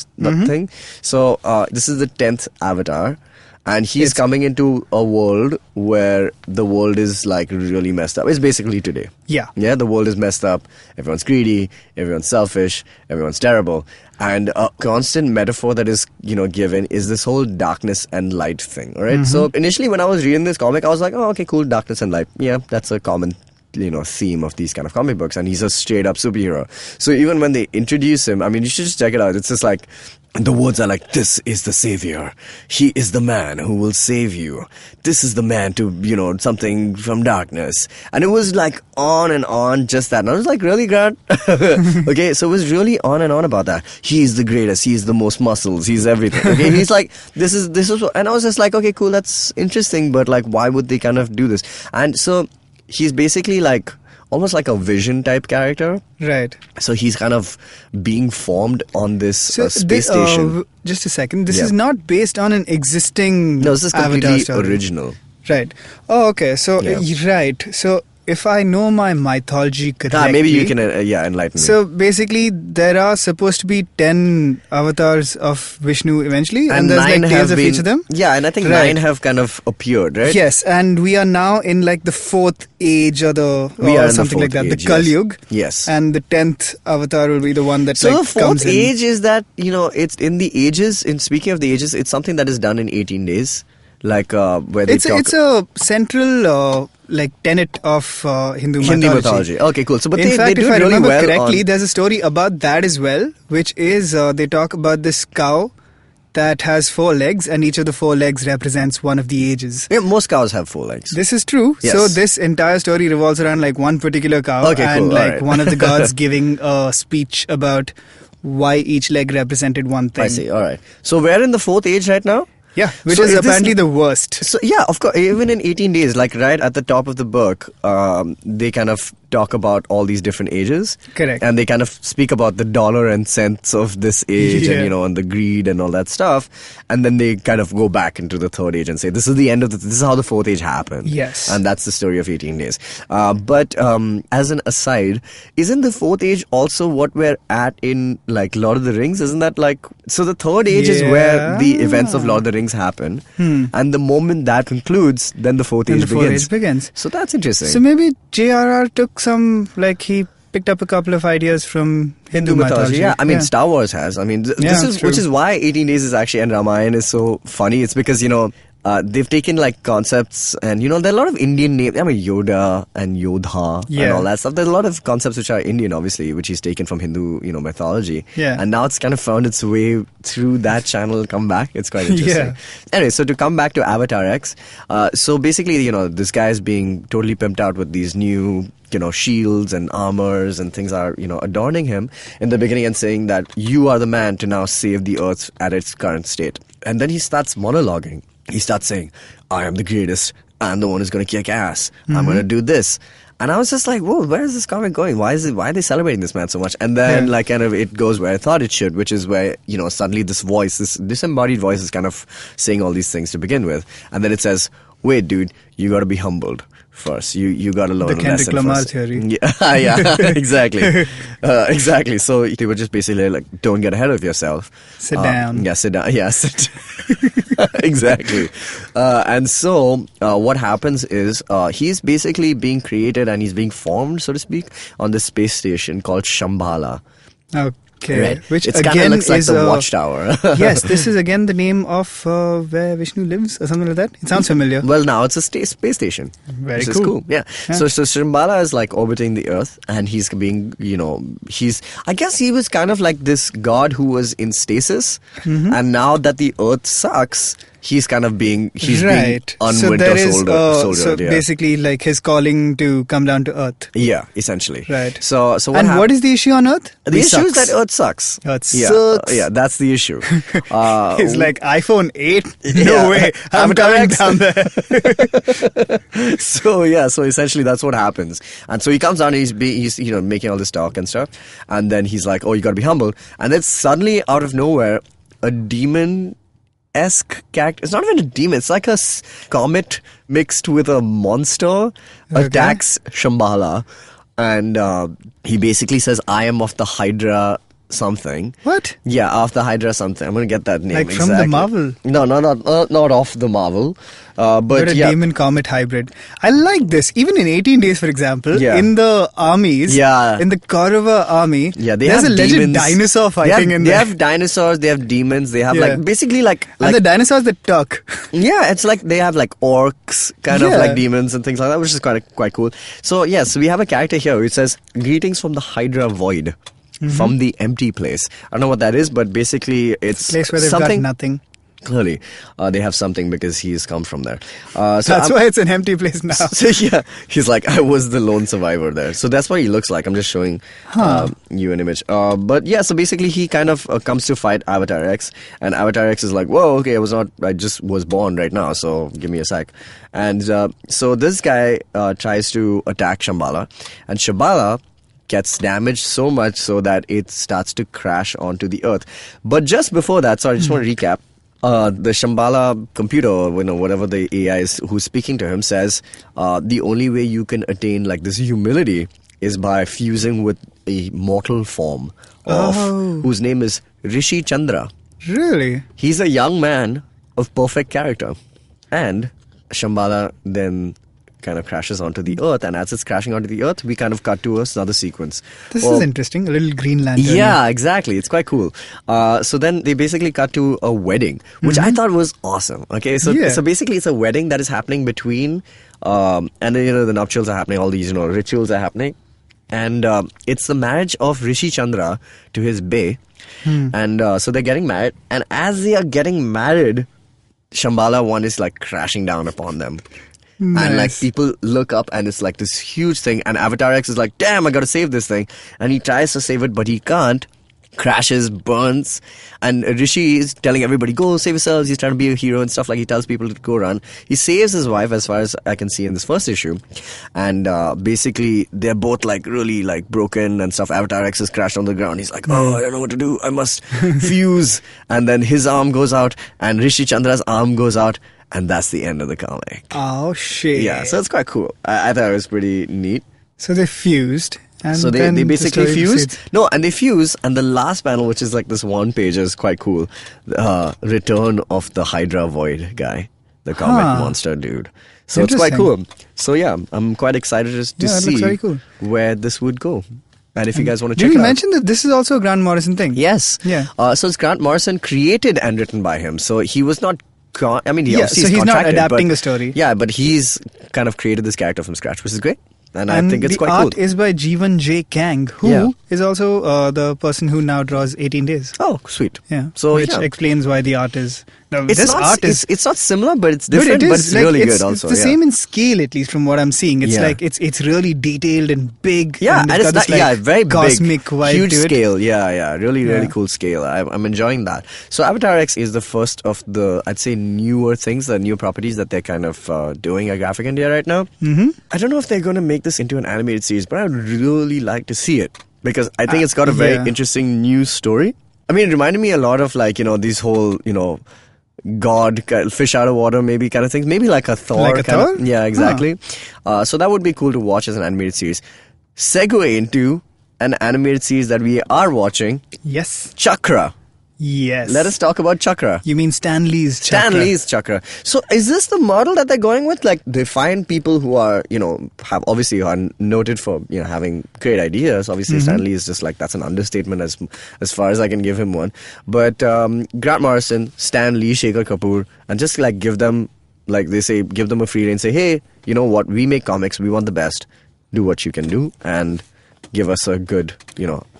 Speaker 2: thing. So this is the 10th Avatar. And he's coming into a world where the world is like really messed up. It's basically today.
Speaker 4: Yeah.
Speaker 2: Yeah, the world is messed up. Everyone's greedy. Everyone's selfish. Everyone's terrible. And a constant metaphor that is, given is this whole darkness and light thing. All right. So initially when I was reading this comic, I was like, oh, okay, cool. Darkness and light. Yeah, that's a common theme of these kind of comic books, and he's a straight up superhero. So even when they introduce him, I mean, you should just check it out. It's just like the words are like, this is the savior. He is the man who will save you. This is the man to, something from darkness. And it was like on and on, just that. And I was like, really, Grant? Okay, so it was really on and on about that. He is the greatest. He is the most muscles. He's everything. Okay, he's like, this is, and I was just like, okay, cool, that's interesting, but like, why would they kind of do this? And so he's basically like almost like a Vision type character.
Speaker 4: Right.
Speaker 2: So he's kind of being formed on this space station.
Speaker 4: Just a second. This is not based on an existing
Speaker 2: No, this is
Speaker 4: Avatar
Speaker 2: completely
Speaker 4: story.
Speaker 2: original.
Speaker 4: Right. Oh, okay. So,
Speaker 2: Yeah.
Speaker 4: right. So, if I know my mythology correctly...
Speaker 2: Maybe you can enlighten me.
Speaker 4: So, basically, there are supposed to be 10 avatars of Vishnu eventually, and there's like
Speaker 2: 9
Speaker 4: tales
Speaker 2: have
Speaker 4: of each of them.
Speaker 2: Yeah, and I think 9 have kind of appeared, right?
Speaker 4: Yes, and we are now in like the 4th age or
Speaker 2: We are in the
Speaker 4: something like
Speaker 2: 4th
Speaker 4: that,
Speaker 2: age,
Speaker 4: the Kali Yuga.
Speaker 2: Yes.
Speaker 4: And the 10th avatar will be the one that
Speaker 2: So
Speaker 4: like
Speaker 2: the 4th
Speaker 4: comes in.
Speaker 2: age is that, it's in the ages, in speaking of the ages, it's something that is done in 18 days. Like where they talk...
Speaker 4: It's a central like tenet of Hindu mythology.
Speaker 2: Okay, cool. So, but
Speaker 4: in
Speaker 2: they
Speaker 4: fact,
Speaker 2: do
Speaker 4: if
Speaker 2: it
Speaker 4: I
Speaker 2: really
Speaker 4: remember
Speaker 2: well
Speaker 4: correctly,
Speaker 2: on...
Speaker 4: there's a story about that as well, which is they talk about this cow that has 4 legs, and each of the 4 legs represents one of the ages.
Speaker 2: Yeah, most cows have 4 legs.
Speaker 4: This is true.
Speaker 2: Yes.
Speaker 4: So this entire story revolves around like one particular cow,
Speaker 2: Okay,
Speaker 4: and
Speaker 2: cool.
Speaker 4: like
Speaker 2: Alright.
Speaker 4: one of the gods giving a speech about why each leg represented one thing.
Speaker 2: I see. All right. So we're in the 4th age right now?
Speaker 4: Yeah, which
Speaker 2: So
Speaker 4: is
Speaker 2: is this-
Speaker 4: apparently the worst.
Speaker 2: So yeah, of course, even in 18 days, like right at the top of the book, they kind of talk about all these different ages.
Speaker 4: Correct.
Speaker 2: And they kind of speak about the dollar and cents of this age
Speaker 4: Yeah.
Speaker 2: and, and the greed and all that stuff. And then they kind of go back into the 3rd age and say, this is the end of this is how the 4th age happened.
Speaker 4: Yes.
Speaker 2: And that's the story of 18 days. But as an aside, isn't the 4th age also what we're at in like Lord of the Rings? Isn't that like, so the 3rd age is where the events of Lord of the Rings happen. And the moment that concludes, then the 4th
Speaker 4: And
Speaker 2: age
Speaker 4: the 4th
Speaker 2: begins.
Speaker 4: age begins.
Speaker 2: So that's interesting.
Speaker 4: So maybe J.R.R. took some, like he picked up a couple of ideas from Hindu mythology.
Speaker 2: Yeah, I mean, Star Wars has. I mean,
Speaker 4: Yeah,
Speaker 2: this is
Speaker 4: true.
Speaker 2: which is why 18 Days is actually and Ramayana is so funny. It's because they've taken like concepts and there are a lot of Indian names. I mean, Yoda and Yodha and all that stuff. There's a lot of concepts which are Indian, obviously, which is taken from Hindu, mythology.
Speaker 4: Yeah.
Speaker 2: And now it's kind of found its way through that channel, come back. It's quite interesting.
Speaker 4: Yeah.
Speaker 2: Anyway, so to come back to Avatarex, so basically, this guy is being totally pimped out with these new shields and armors and things are, adorning him in the beginning and saying that you are the man to now save the earth at its current state. And then he starts monologuing. He starts saying, I am the greatest. I'm the one who's going to kick ass. I'm going to do this. And I was just like, whoa, where is this comic going? Why are they celebrating this man so much? And then like kind of it goes where I thought it should, which is where, suddenly this voice, this disembodied voice is kind of saying all these things to begin with. And then it says, wait, dude, you got to be humbled. first. You got to learn
Speaker 4: The
Speaker 2: a
Speaker 4: Kendrick
Speaker 2: lesson
Speaker 4: Lamar
Speaker 2: first.
Speaker 4: theory.
Speaker 2: Yeah, exactly. Exactly. So they were just basically like, don't get ahead of yourself.
Speaker 4: Sit down.
Speaker 2: Yeah, sit down. Yeah, sit. Exactly. And so what happens is he's basically being created and he's being formed, so to speak, on this space station called Shambhala.
Speaker 4: Okay.
Speaker 2: Right.
Speaker 4: Which
Speaker 2: It's kind of
Speaker 4: again
Speaker 2: looks like
Speaker 4: is
Speaker 2: the Watchtower.
Speaker 4: Yes, this is again the name of where Vishnu lives or something like that. It sounds familiar.
Speaker 2: Well, now it's a space station.
Speaker 4: Very
Speaker 2: which
Speaker 4: cool.
Speaker 2: is cool. Yeah. So Shambhala is like orbiting the Earth, and he's being, I guess he was kind of like this god who was in stasis, and now that the Earth sucks, he's kind of being
Speaker 4: Right. So
Speaker 2: unwinter
Speaker 4: there is
Speaker 2: soldier.
Speaker 4: so
Speaker 2: Yeah.
Speaker 4: basically like his calling to come down to Earth.
Speaker 2: Yeah, essentially.
Speaker 4: Right.
Speaker 2: So what
Speaker 4: And
Speaker 2: hap-
Speaker 4: what is the issue on Earth?
Speaker 2: the
Speaker 4: We
Speaker 2: issue is
Speaker 4: sucks.
Speaker 2: that Earth sucks.
Speaker 4: Earth
Speaker 2: Yeah,
Speaker 4: sucks.
Speaker 2: yeah, that's the issue.
Speaker 4: It's like iPhone 8.
Speaker 2: Yeah.
Speaker 4: No way. I'm coming
Speaker 2: Avatarex.
Speaker 4: down there.
Speaker 2: So essentially that's what happens. And so he comes down and he's making all this talk and stuff, and then he's like, oh, you gotta be humble. And then suddenly out of nowhere, a demon-esque character, it's not even a demon, it's like a comet mixed with a monster, attacks Shambhala, and he basically says, I am of the Hydra something.
Speaker 4: What?
Speaker 2: Yeah, of the Hydra something. I'm gonna get that name.
Speaker 4: Like from the
Speaker 2: exactly.
Speaker 4: Marvel?
Speaker 2: No, not off the Marvel. But
Speaker 4: a
Speaker 2: yeah.
Speaker 4: demon comet hybrid. I like this. Even in 18 Days, for example,
Speaker 2: Yeah.
Speaker 4: in the armies,
Speaker 2: Yeah.
Speaker 4: in the Kaurava army,
Speaker 2: Yeah, they
Speaker 4: there's
Speaker 2: have
Speaker 4: a legend
Speaker 2: demons.
Speaker 4: dinosaur fighting
Speaker 2: they
Speaker 4: in there.
Speaker 2: have dinosaurs, they have demons, they have
Speaker 4: Yeah.
Speaker 2: like basically like
Speaker 4: And the dinosaurs that talk.
Speaker 2: yeah, it's like they have like orcs, kind of
Speaker 4: Yeah.
Speaker 2: like demons and things like that, which is quite cool. So yes, we have a character here which says, "Greetings from the Hydra Void." From the empty place. I don't know what that is, but basically it's
Speaker 4: Place where they've
Speaker 2: something.
Speaker 4: got nothing.
Speaker 2: Clearly, they have something because he's come from there. So
Speaker 4: That's why it's an empty place now.
Speaker 2: So yeah, he's like, I was the lone survivor there. So that's what he looks like. I'm just showing you an image. But yeah, so basically he kind of comes to fight Avatarex, and Avatarex is like, whoa, okay, I just was born right now, so give me a sec. And so this guy tries to attack Shambhala, and Shambhala gets damaged so much so that it starts to crash onto the Earth. But just before that, so I just want to recap. The Shambhala computer, or whatever the AI is who's speaking to him, says the only way you can attain like this humility is by fusing with a mortal form of whose name is Rishi Chandra.
Speaker 4: Really?
Speaker 2: He's a young man of perfect character, and Shambhala then kind of crashes onto the Earth, and as it's crashing onto the Earth, we kind of cut to another sequence.
Speaker 4: This is interesting. A little Green Lantern.
Speaker 2: Yeah, exactly. It's quite cool. So then they basically cut to a wedding, which I thought was awesome. Okay, so basically it's a wedding that is happening between, and then, the nuptials are happening, all these, rituals are happening. And it's the marriage of Rishi Chandra to his bae. And so they're getting married. And as they are getting married, Shambhala one is like crashing down upon them.
Speaker 4: Nice.
Speaker 2: And like people look up and it's like this huge thing, and Avatarex is like, damn, I gotta save this thing. And he tries to save it, but he can't. Crashes, burns, and Rishi is telling everybody, go save yourselves. He's trying to be a hero and stuff. Like, he tells people to go run. He saves his wife, as far as I can see in this first issue, and basically they're both like really like broken and stuff. Avatarex is crashed on the ground. He's like, oh, I don't know what to do, I must fuse. And then his arm goes out and Rishi Chandra's arm goes out, and that's the end of the comic.
Speaker 4: Oh, shit.
Speaker 2: Yeah, so it's quite cool. I thought it was pretty neat.
Speaker 4: So they fused. And
Speaker 2: So
Speaker 4: then
Speaker 2: they
Speaker 4: the
Speaker 2: basically
Speaker 4: story
Speaker 2: fuse.
Speaker 4: proceeds.
Speaker 2: No, and they fuse, and the last panel, which is like this one page, is quite cool. Return of the Hydra Void guy, the comet monster dude. So it's quite cool.
Speaker 4: Interesting.
Speaker 2: So yeah, I'm quite excited to
Speaker 4: Yeah, it looks
Speaker 2: see
Speaker 4: very cool.
Speaker 2: where this would go. And if you guys want to
Speaker 4: Did
Speaker 2: check
Speaker 4: we
Speaker 2: it out.
Speaker 4: mention that this is also a Grant Morrison thing?
Speaker 2: Yes.
Speaker 4: Yeah.
Speaker 2: So it's Grant Morrison, created and written by him. So he was not. He
Speaker 4: Yeah,
Speaker 2: obviously
Speaker 4: so
Speaker 2: is
Speaker 4: he's not
Speaker 2: contracted,
Speaker 4: adapting
Speaker 2: but-
Speaker 4: a story.
Speaker 2: Yeah, but he's kind of created this character from scratch, which is great. And I think it's
Speaker 4: the
Speaker 2: quite
Speaker 4: art
Speaker 2: cool.
Speaker 4: is by Jeevan J. Kang, who is also the person who now draws 18 Days.
Speaker 2: Oh, sweet.
Speaker 4: Yeah.
Speaker 2: So
Speaker 4: which
Speaker 2: yeah.
Speaker 4: explains why the art is. Now,
Speaker 2: It's
Speaker 4: this
Speaker 2: not,
Speaker 4: art is.
Speaker 2: it's not similar, but it's
Speaker 4: But
Speaker 2: different,
Speaker 4: it
Speaker 2: but
Speaker 4: is
Speaker 2: it's
Speaker 4: like,
Speaker 2: really
Speaker 4: it's,
Speaker 2: good also.
Speaker 4: It's the
Speaker 2: yeah.
Speaker 4: same in scale, at least from what I'm seeing. It's
Speaker 2: Yeah.
Speaker 4: like it's really detailed and big.
Speaker 2: Yeah,
Speaker 4: and
Speaker 2: and
Speaker 4: it's
Speaker 2: it's
Speaker 4: got
Speaker 2: not,
Speaker 4: this, like,
Speaker 2: very
Speaker 4: cosmic
Speaker 2: big,
Speaker 4: vibe
Speaker 2: huge
Speaker 4: to it.
Speaker 2: scale. Yeah, really
Speaker 4: Yeah.
Speaker 2: cool scale. I'm enjoying that. So Avatarex is the first of the, I'd say, newer things, the new properties that they're kind of doing at Graphic India right now. Mm-hmm. I don't know if they're going to make this into an animated series, but I would really like to see it because I think it's got a very
Speaker 4: yeah.
Speaker 2: interesting new story. I mean, it reminded me a lot of like, these whole, god, fish out of water, maybe kind of thing. Maybe like a Thor.
Speaker 4: Like a
Speaker 2: kind
Speaker 4: Thor?
Speaker 2: Of, yeah, exactly. So that would be cool to watch as an animated series. Segue into an animated series that we are watching,
Speaker 4: Yes.
Speaker 2: Chakra.
Speaker 4: Yes.
Speaker 2: Let us talk about Chakra.
Speaker 4: You mean Stan Lee's Chakra?
Speaker 2: Stan Lee's Chakra. So is this the model that they're going with? Like they find people who are, have obviously are noted for, having great ideas. Obviously Stan Lee is just like, that's an understatement as far as I can give him one. But Grant Morrison, Stan Lee, Shekhar Kapoor, and just like give them, like they say, give them a free rein, say, hey, you know what, we make comics, we want the best. Do what you can do and give us a good,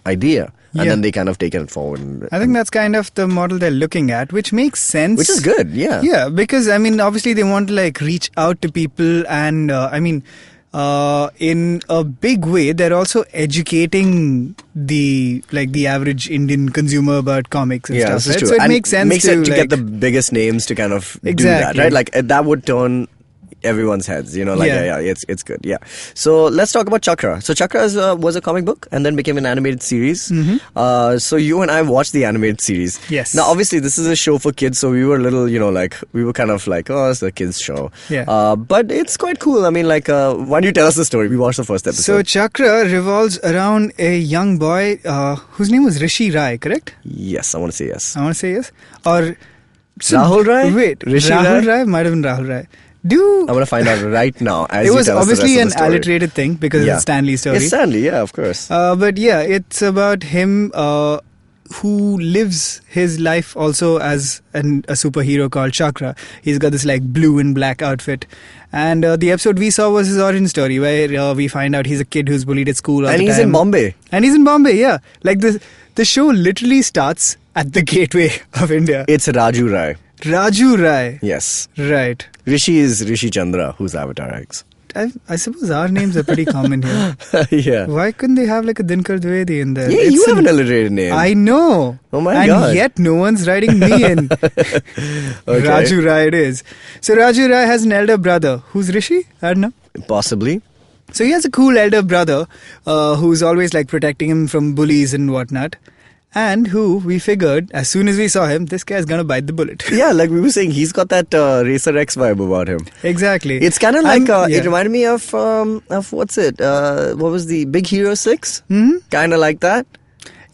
Speaker 2: idea. And then they kind of take it forward.
Speaker 4: I think that's kind of the model they're looking at, which makes sense.
Speaker 2: Which is good, yeah.
Speaker 4: Yeah, because, obviously they want to, like, reach out to people and, in a big way, they're also educating the average Indian consumer about comics and stuff,
Speaker 2: this is
Speaker 4: right?
Speaker 2: true.
Speaker 4: So it
Speaker 2: and
Speaker 4: makes sense
Speaker 2: to get the biggest names to kind of do that, right? Like, that would turn everyone's heads, it's good, yeah. So let's talk about Chakra. So Chakra was a comic book and then became an animated series. So you and I watched the animated series.
Speaker 4: Yes.
Speaker 2: Now obviously this is a show for kids, so we were a little, we were kind of like, oh, it's a kids show.
Speaker 4: Yeah.
Speaker 2: But it's quite cool. Why don't you tell us the story? We watched the first episode.
Speaker 4: So Chakra revolves around a young boy whose name was Rishi Rai, correct?
Speaker 2: Yes, I want to say yes.
Speaker 4: I want to say yes. Or
Speaker 2: Rahul Rai?
Speaker 4: Wait,
Speaker 2: Rishi
Speaker 4: Rahul
Speaker 2: Rai?
Speaker 4: Rai? Might have been Rahul Rai.
Speaker 2: I'm going to find out right now. As
Speaker 4: it was
Speaker 2: you tell us the
Speaker 4: obviously
Speaker 2: rest
Speaker 4: an
Speaker 2: of the story.
Speaker 4: alliterated thing because it's a Stan Lee story.
Speaker 2: It's Stan Lee, yeah, of course.
Speaker 4: But yeah, it's about him who lives his life also as a superhero called Chakra. He's got this like blue and black outfit. And the episode we saw was his origin story, where we find out he's a kid who's bullied at school all the time.
Speaker 2: And he's in Bombay.
Speaker 4: And he's in Bombay, yeah. Like the show literally starts at the gateway of India.
Speaker 2: It's Raju Rai.
Speaker 4: Raju Rai.
Speaker 2: Yes.
Speaker 4: Right.
Speaker 2: Rishi is Rishi Chandra, who's Avatarex.
Speaker 4: I suppose our names are pretty common here.
Speaker 2: Yeah.
Speaker 4: Why couldn't they have like a Dinkar Dwivedi in there?
Speaker 2: Yeah, you have an alliterated name.
Speaker 4: I know.
Speaker 2: Oh my God.
Speaker 4: And yet no one's writing me in.
Speaker 2: Okay.
Speaker 4: Raju Rai it is. So Raju Rai has an elder brother. Who's Rishi? I don't know.
Speaker 2: Possibly.
Speaker 4: So he has a cool elder brother who's always like protecting him from bullies and whatnot. And who we figured, as soon as we saw him, this guy's gonna bite the bullet.
Speaker 2: Yeah, like we were saying, he's got that Racer X vibe about him.
Speaker 4: Exactly.
Speaker 2: It's kind of like, it reminded me of what's it? What was the Big Hero 6?
Speaker 4: Mm-hmm.
Speaker 2: Kind of like that.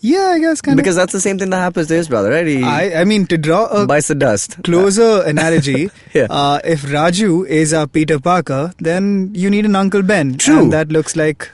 Speaker 4: Yeah, I guess kind of.
Speaker 2: Because that's the same thing that happens to his brother, right? He
Speaker 4: I mean, to draw a
Speaker 2: bites the dust.
Speaker 4: closer analogy,
Speaker 2: Yeah.
Speaker 4: If Raju is our Peter Parker, then you need an Uncle Ben.
Speaker 2: True.
Speaker 4: And that looks like...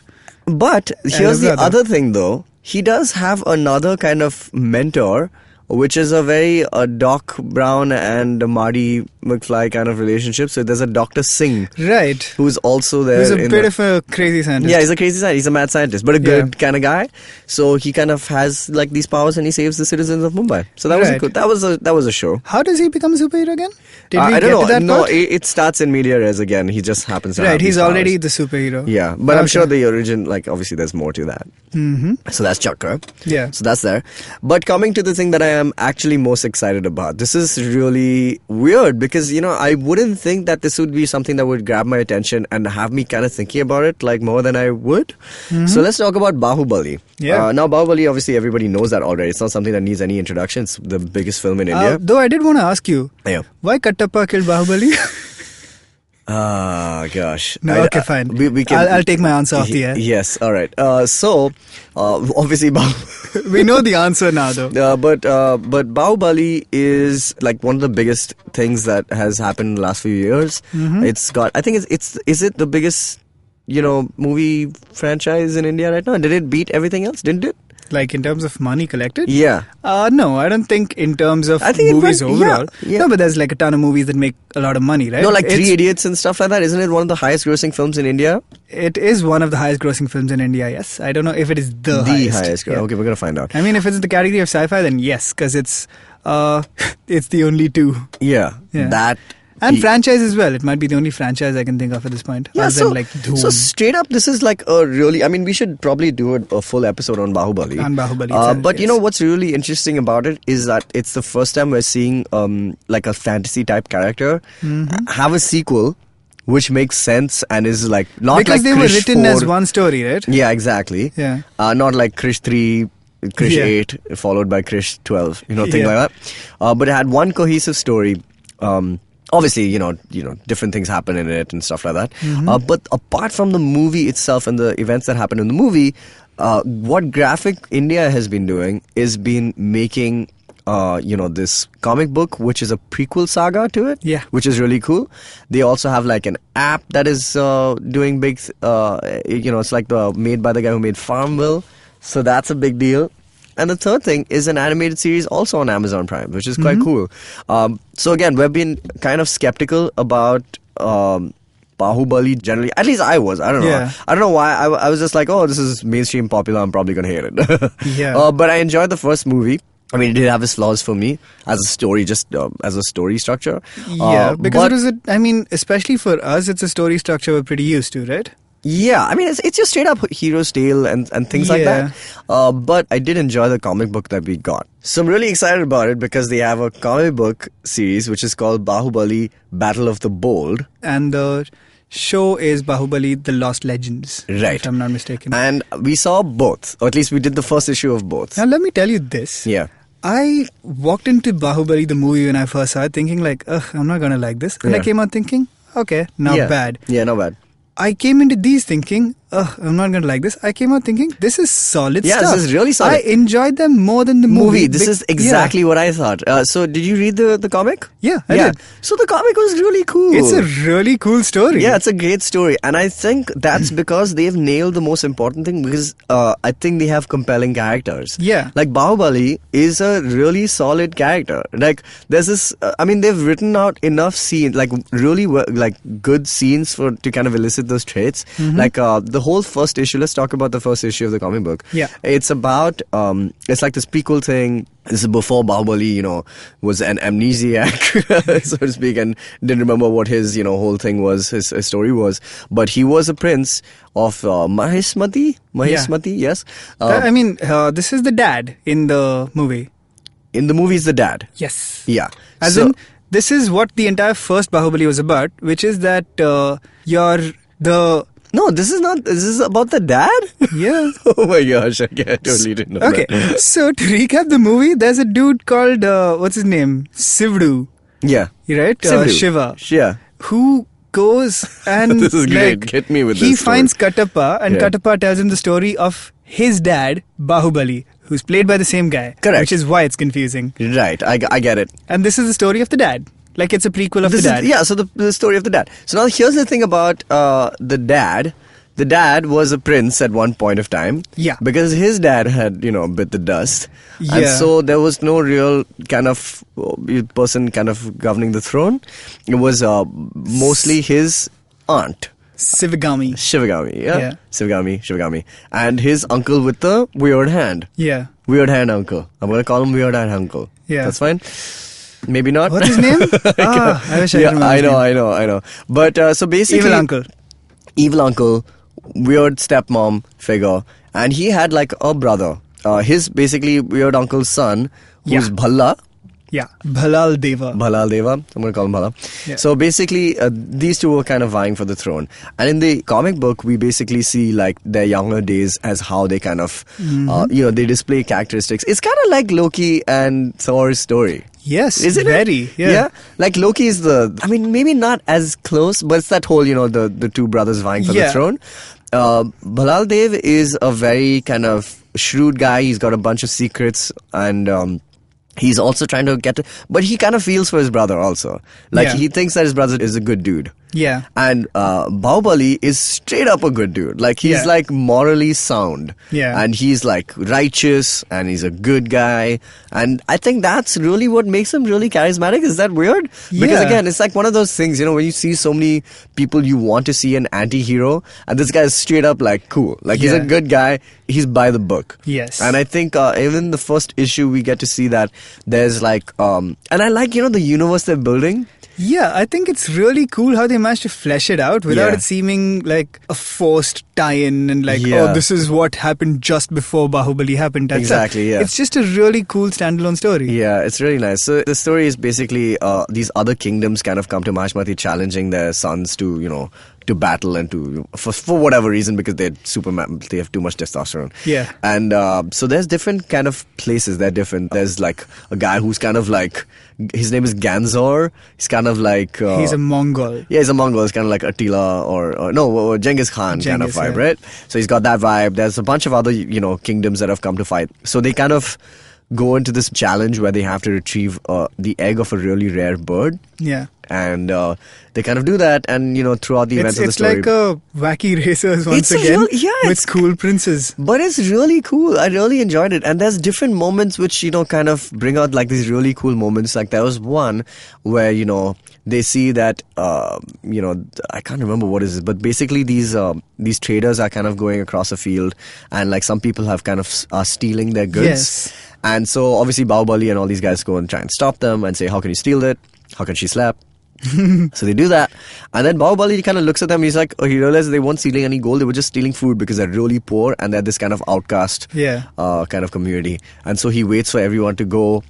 Speaker 2: But here's the
Speaker 4: brother.
Speaker 2: other thing, though. He does have another kind of mentor, which is a very Doc Brown and Marty McFly kind of relationship. So there's a Dr. Singh,
Speaker 4: Right.
Speaker 2: who's also there.
Speaker 4: He's a bit of a crazy scientist.
Speaker 2: Yeah, he's a crazy scientist. He's a mad scientist, but a good kind of guy. So he kind of has like these powers, and he saves the citizens of Mumbai. So that was
Speaker 4: Right.
Speaker 2: that was a show.
Speaker 4: How does he become a superhero again? Did we
Speaker 2: I
Speaker 4: get
Speaker 2: don't know.
Speaker 4: to that
Speaker 2: No,
Speaker 4: part?
Speaker 2: it starts in media res again. He just happens to have
Speaker 4: Right, he's
Speaker 2: these powers.
Speaker 4: already the superhero.
Speaker 2: Yeah, but I'm
Speaker 4: Okay.
Speaker 2: sure the origin, like obviously there's more to that.
Speaker 4: Mm-hmm.
Speaker 2: So that's Chakra.
Speaker 4: Yeah.
Speaker 2: So that's there. But coming to the thing that I am actually most excited about. This is really weird because, I wouldn't think that this would be something that would grab my attention and have me kind of thinking about it like more than I would. Mm-hmm. So let's talk about Bahubali.
Speaker 4: Yeah.
Speaker 2: Now Bahubali, obviously everybody knows that already. It's not something that needs any introduction. It's the biggest film in India.
Speaker 4: Though I did want to ask you,
Speaker 2: Yeah.
Speaker 4: why Kattappa killed Bahubali?
Speaker 2: Ah, gosh.
Speaker 4: No, okay, fine.
Speaker 2: We can,
Speaker 4: I'll take my answer off the air.
Speaker 2: Yes, all right. So, obviously,
Speaker 4: We know the answer now, though.
Speaker 2: but Bahubali is like one of the biggest things that has happened in the last few years.
Speaker 4: Mm-hmm.
Speaker 2: It's got, I think is it the biggest, movie franchise in India right now? Did it beat everything else? Didn't it?
Speaker 4: Like in terms of money collected?
Speaker 2: Yeah.
Speaker 4: No, I don't think in terms of
Speaker 2: I think it
Speaker 4: movies
Speaker 2: went-
Speaker 4: overall.
Speaker 2: yeah.
Speaker 4: No, but there's like a ton of movies that make a lot of money, right?
Speaker 2: No, like
Speaker 4: It's-
Speaker 2: Three Idiots and stuff like that. Isn't it one of the highest grossing films in India?
Speaker 4: It is one of the highest grossing films in India, yes. I don't know if it is the highest. Yeah.
Speaker 2: Okay, we're gonna find out.
Speaker 4: I mean, if it's in the category of sci-fi, then yes, because it's the only two.
Speaker 2: Yeah. That.
Speaker 4: And franchise as well. It might be the only franchise I can think of at this point.
Speaker 2: Yeah,
Speaker 4: other than like Dhoom.
Speaker 2: so straight up, this is like a really... I mean, we should probably do a full episode on Bahubali.
Speaker 4: On Bahubali itself,
Speaker 2: but you
Speaker 4: yes.
Speaker 2: know what's really interesting about it is that it's the first time we're seeing like a fantasy type character have a sequel which makes sense and is like not
Speaker 4: because
Speaker 2: like
Speaker 4: they were
Speaker 2: Krish
Speaker 4: written
Speaker 2: 4.
Speaker 4: as one story, right?
Speaker 2: Yeah, exactly.
Speaker 4: Yeah.
Speaker 2: Not like Krish 3... Krish
Speaker 4: Yeah.
Speaker 2: 8, followed by Krish 12, thing
Speaker 4: Yeah.
Speaker 2: like that. But it had one cohesive story. Obviously, different things happen in it and stuff like that. But apart from the movie itself and the events that happen in the movie, what Graphic India has been doing is been making this comic book, which is a prequel saga to it,
Speaker 4: Yeah.
Speaker 2: which is really cool. They also have like an app that is doing big, it's like made by the guy who made Farmville, so that's a big deal. And the third thing is an animated series also on Amazon Prime, which is quite cool. So again, we've been kind of skeptical about Bahubali generally. At least I was. I don't know.
Speaker 4: Yeah.
Speaker 2: I don't know why. I was just like, oh, this is mainstream popular. I'm probably going to hate it.
Speaker 4: Yeah.
Speaker 2: But I enjoyed the first movie. I mean, it did have its flaws for me as a story, just as a story structure.
Speaker 4: Yeah, because
Speaker 2: but-
Speaker 4: it was especially for us, it's a story structure we're pretty used to, right?
Speaker 2: Yeah, I mean, it's just straight up hero's tale and things like
Speaker 4: Yeah.
Speaker 2: that. But I did enjoy the comic book that we got. So I'm really excited about it because they have a comic book series which is called Bahubali Battle of the Bold.
Speaker 4: And the show is Bahubali The Lost Legends,
Speaker 2: Right.
Speaker 4: if I'm not mistaken.
Speaker 2: And we saw both, or at least we did the first issue of both.
Speaker 4: Now, let me tell you this.
Speaker 2: Yeah.
Speaker 4: I walked into Bahubali, the movie, when I first saw it, thinking like, ugh, I'm not going to like this. And I
Speaker 2: Yeah.
Speaker 4: came out thinking, okay, not
Speaker 2: Yeah.
Speaker 4: bad.
Speaker 2: Yeah, not bad.
Speaker 4: I came into these thinking, ugh, I'm not going to like this. I came out thinking, this is solid
Speaker 2: Yeah,
Speaker 4: stuff.
Speaker 2: this is really solid.
Speaker 4: I enjoyed them more than the movie.
Speaker 2: This is exactly what I thought. So did you read the comic?
Speaker 4: Yeah, I did.
Speaker 2: So the comic was really cool.
Speaker 4: It's a really cool story.
Speaker 2: Yeah, it's a great story. And I think that's because they've nailed the most important thing, because I think they have compelling characters.
Speaker 4: Yeah.
Speaker 2: Like Bahubali is a really solid character. Like there's this, they've written out enough scenes, like really like good scenes to kind of elicit those traits. Like the whole first issue, let's talk about the first issue of the comic book.
Speaker 4: Yeah.
Speaker 2: It's about, it's like this prequel thing. This is before Bahubali, was an amnesiac, so to speak, and didn't remember what his, whole thing was, his story was. But he was a prince of Maheshmati, yes.
Speaker 4: This is the dad in the movie.
Speaker 2: In the movie, is the dad.
Speaker 4: Yes.
Speaker 2: Yeah.
Speaker 4: As in, this is what the entire first Bahubali was about, which is that
Speaker 2: No, this is not. This is about the dad?
Speaker 4: Yeah.
Speaker 2: Oh my gosh, I totally didn't know
Speaker 4: Okay,
Speaker 2: that.
Speaker 4: so to recap the movie, there's a dude called, what's his name? Sivdu,
Speaker 2: Yeah.
Speaker 4: right?
Speaker 2: Sivdu.
Speaker 4: Shiva.
Speaker 2: Yeah.
Speaker 4: Who goes and
Speaker 2: This is great. Hit me with
Speaker 4: he
Speaker 2: this story.
Speaker 4: finds Katappa, and
Speaker 2: Yeah.
Speaker 4: Katappa tells him the story of his dad, Bahubali, who's played by the same guy.
Speaker 2: Correct.
Speaker 4: Which is why it's confusing.
Speaker 2: Right, I get it.
Speaker 4: And this is the story of the dad. Like it's a prequel of
Speaker 2: This
Speaker 4: the dad.
Speaker 2: is, so the story of the dad. So now here's the thing about the dad. The dad was a prince at one point of time.
Speaker 4: Yeah.
Speaker 2: Because his dad had, bit the dust. And
Speaker 4: Yeah.
Speaker 2: so there was no real kind of person kind of governing the throne. It was mostly his aunt.
Speaker 4: Shivagami.
Speaker 2: Shivagami, yeah?
Speaker 4: Yeah.
Speaker 2: Shivagami. And his uncle with the weird hand.
Speaker 4: Yeah.
Speaker 2: Weird hand uncle. I'm going to call him weird hand uncle.
Speaker 4: Yeah.
Speaker 2: That's fine? Maybe not.
Speaker 4: What's his name? I wish I
Speaker 2: Yeah,
Speaker 4: remember
Speaker 2: I
Speaker 4: his name.
Speaker 2: know. But so basically...
Speaker 4: Evil uncle.
Speaker 2: Weird stepmom figure. And he had like a brother. His basically weird uncle's son, who's
Speaker 4: Yeah.
Speaker 2: Bhalla.
Speaker 4: Yeah. Bhalal Deva.
Speaker 2: Bhalal Deva. I'm going to call him Bhala.
Speaker 4: Yeah.
Speaker 2: So basically, these two were kind of vying for the throne. And in the comic book, we basically see like their younger days as how they kind of, they display characteristics. It's kind of like Loki and Thor's story.
Speaker 4: Yes.
Speaker 2: Is it?
Speaker 4: Very. Yeah.
Speaker 2: Like Loki is maybe not as close, but it's that whole, the two brothers vying for the
Speaker 4: Yeah.
Speaker 2: throne. Bhalal Dev is a very kind of shrewd guy. He's got a bunch of secrets, and he's also trying to but he kind of feels for his brother also. Like
Speaker 4: Yeah.
Speaker 2: he thinks that his brother is a good dude.
Speaker 4: Yeah.
Speaker 2: And Bahubali is straight up a good dude. Like he's
Speaker 4: Yeah.
Speaker 2: like morally sound.
Speaker 4: Yeah.
Speaker 2: And he's like righteous and he's a good guy. And I think that's really what makes him really charismatic. Is that weird? Because
Speaker 4: Yeah.
Speaker 2: again, it's like one of those things, when you see so many people you want to see an anti-hero, and this guy is straight up like cool. Like he's a
Speaker 4: Yeah.
Speaker 2: good guy. He's by the book.
Speaker 4: Yes.
Speaker 2: And I think even in the first issue we get to see that there's like and I like the universe they're building.
Speaker 4: Yeah, I think it's really cool how they managed to flesh it out without
Speaker 2: Yeah.
Speaker 4: it seeming like a forced tie-in and like,
Speaker 2: Yeah.
Speaker 4: oh, this is what happened just before Bahubali happened. That's
Speaker 2: Exactly, yeah.
Speaker 4: It's just a really cool standalone story.
Speaker 2: Yeah, it's really nice. So the story is basically these other kingdoms kind of come to Maheshmati challenging their sons to, to battle and for whatever reason, because they have too much testosterone.
Speaker 4: Yeah.
Speaker 2: And so there's different kind of places. They're different. There's like a guy who's kind of like, his name is Ganzor. He's kind of like
Speaker 4: he's a Mongol.
Speaker 2: Yeah, he's a Mongol. It's kind of like Attila or Genghis Khan kind of vibe, right? So he's got that vibe. There's a bunch of other kingdoms that have come to fight. So they kind of go into this challenge where they have to retrieve the egg of a really rare bird.
Speaker 4: Yeah.
Speaker 2: And they kind of do that, and throughout the events of the story,
Speaker 4: it's like a wacky racers once again with cool princes.
Speaker 2: But it's really cool. I really enjoyed it, and there's different moments which kind of bring out like these really cool moments. Like there was one where they see that I can't remember what is it, but basically these traders are kind of going across a field, and like some people have kind of are stealing their goods.
Speaker 4: Yes.
Speaker 2: And so obviously Bahubali and all these guys go and try and stop them and say, how can you steal it? How can she slap? So they do that. And then Bahubali kind of looks at them. He's like, he realizes they weren't stealing any gold. They were just stealing food because they're really poor and they're this kind of outcast kind of community. And so he waits for everyone to go,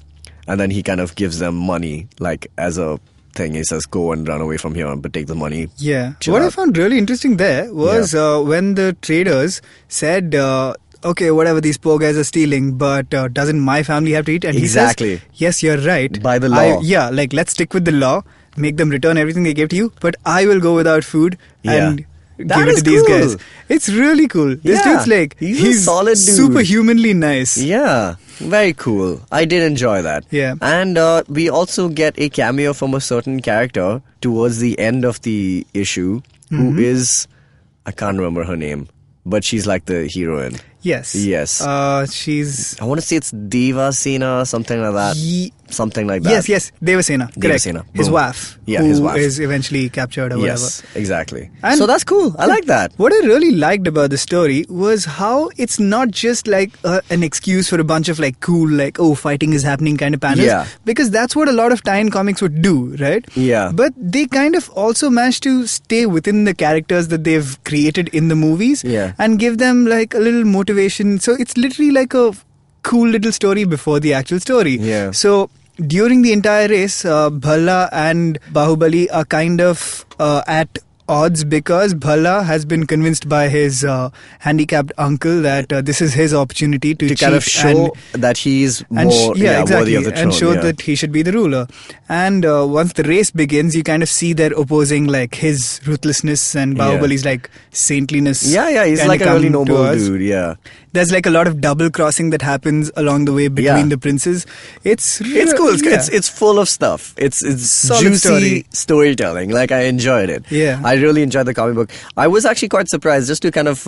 Speaker 2: and then he kind of gives them money, like as a thing. He says, go and run away from here, but take the money.
Speaker 4: Yeah. What I found really interesting there was when the traders said, okay, whatever, these poor guys are stealing, but doesn't my family have to eat? And
Speaker 2: exactly.
Speaker 4: He says, yes, you're right.
Speaker 2: By the law.
Speaker 4: Let's stick with the law, make them return everything they gave to you, but I will go without food and give it to these guys. It's really cool. This dude's like, he's a solid dude. Superhumanly nice.
Speaker 2: Yeah. Very cool. I did enjoy that.
Speaker 4: Yeah.
Speaker 2: And we also get a cameo from a certain character towards the end of the issue, who is, I can't remember her name, but she's like the heroine.
Speaker 4: Yes. She's...
Speaker 2: I want to say it's Devasena, something like that. Something like that.
Speaker 4: Yes. Devasena. Correct.
Speaker 2: Devasena.
Speaker 4: His wife.
Speaker 2: Yeah, his wife.
Speaker 4: Who is eventually captured or whatever.
Speaker 2: Yes, exactly.
Speaker 4: And
Speaker 2: so that's cool. I like that.
Speaker 4: What I really liked about the story was how it's not just like an excuse for a bunch of like cool, like, oh, fighting is happening kind of panels.
Speaker 2: Yeah.
Speaker 4: Because that's what a lot of tie-in comics would do, right?
Speaker 2: Yeah.
Speaker 4: But they kind of also managed to stay within the characters that they've created in the movies.
Speaker 2: Yeah.
Speaker 4: And give them like a little motivation. So it's literally like a cool little story before the actual story.
Speaker 2: Yeah.
Speaker 4: So during the entire race, Bhalla and Bahubali are kind of at odds because Bhalla has been convinced by his handicapped uncle that this is his opportunity to
Speaker 2: kind of show that he's more worthy of the throne.
Speaker 4: And show that he should be the ruler. And once the race begins, you kind of see their opposing, like his ruthlessness and Bahubali's like saintliness.
Speaker 2: Yeah, he's like a really noble dude. Yeah.
Speaker 4: There's like a lot of double crossing that happens along the way between the princes. It's
Speaker 2: cool. It's full of stuff. It's juicy storytelling. Like I enjoyed it.
Speaker 4: Yeah.
Speaker 2: I really enjoyed the comic book. I was actually quite surprised, just to kind of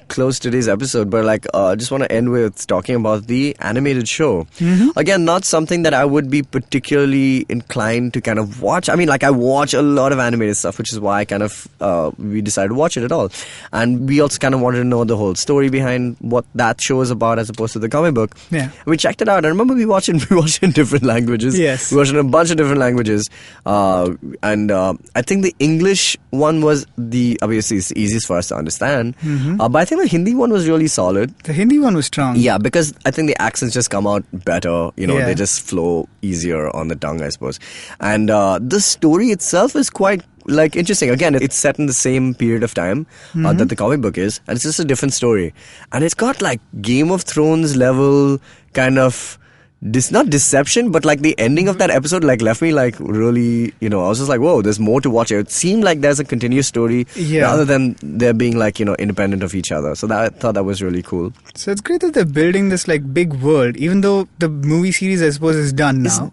Speaker 2: close today's episode, but like just want to end with talking about the animated show. Again, not something that I would be particularly inclined to kind of watch. I mean, like I watch a lot of animated stuff, which is why I kind of we decided to watch it at all. And we also kind of wanted to know the whole story behind what that show is about as opposed to the comic book.
Speaker 4: Yeah.
Speaker 2: We checked it out. I remember we watched it in different languages.
Speaker 4: Yes.
Speaker 2: We watched it in a bunch of different languages. And I think the English one was obviously it's easiest for us to understand. But I think the Hindi one was really solid.
Speaker 4: The Hindi one was strong.
Speaker 2: Yeah, because I think the accents just come out better. They just flow easier on the tongue, I suppose. And the story itself is quite like interesting. Again, it's set in the same period of time that the comic book is, and it's just a different story. And it's got like Game of Thrones level kind of not deception, but like the ending of that episode like left me like really, I was just like, whoa, there's more to watch. It seemed like there's a continuous story rather than there being like, independent of each other. So I thought that was really cool.
Speaker 4: So it's great that they're building this like big world, even though the movie series I suppose is done now.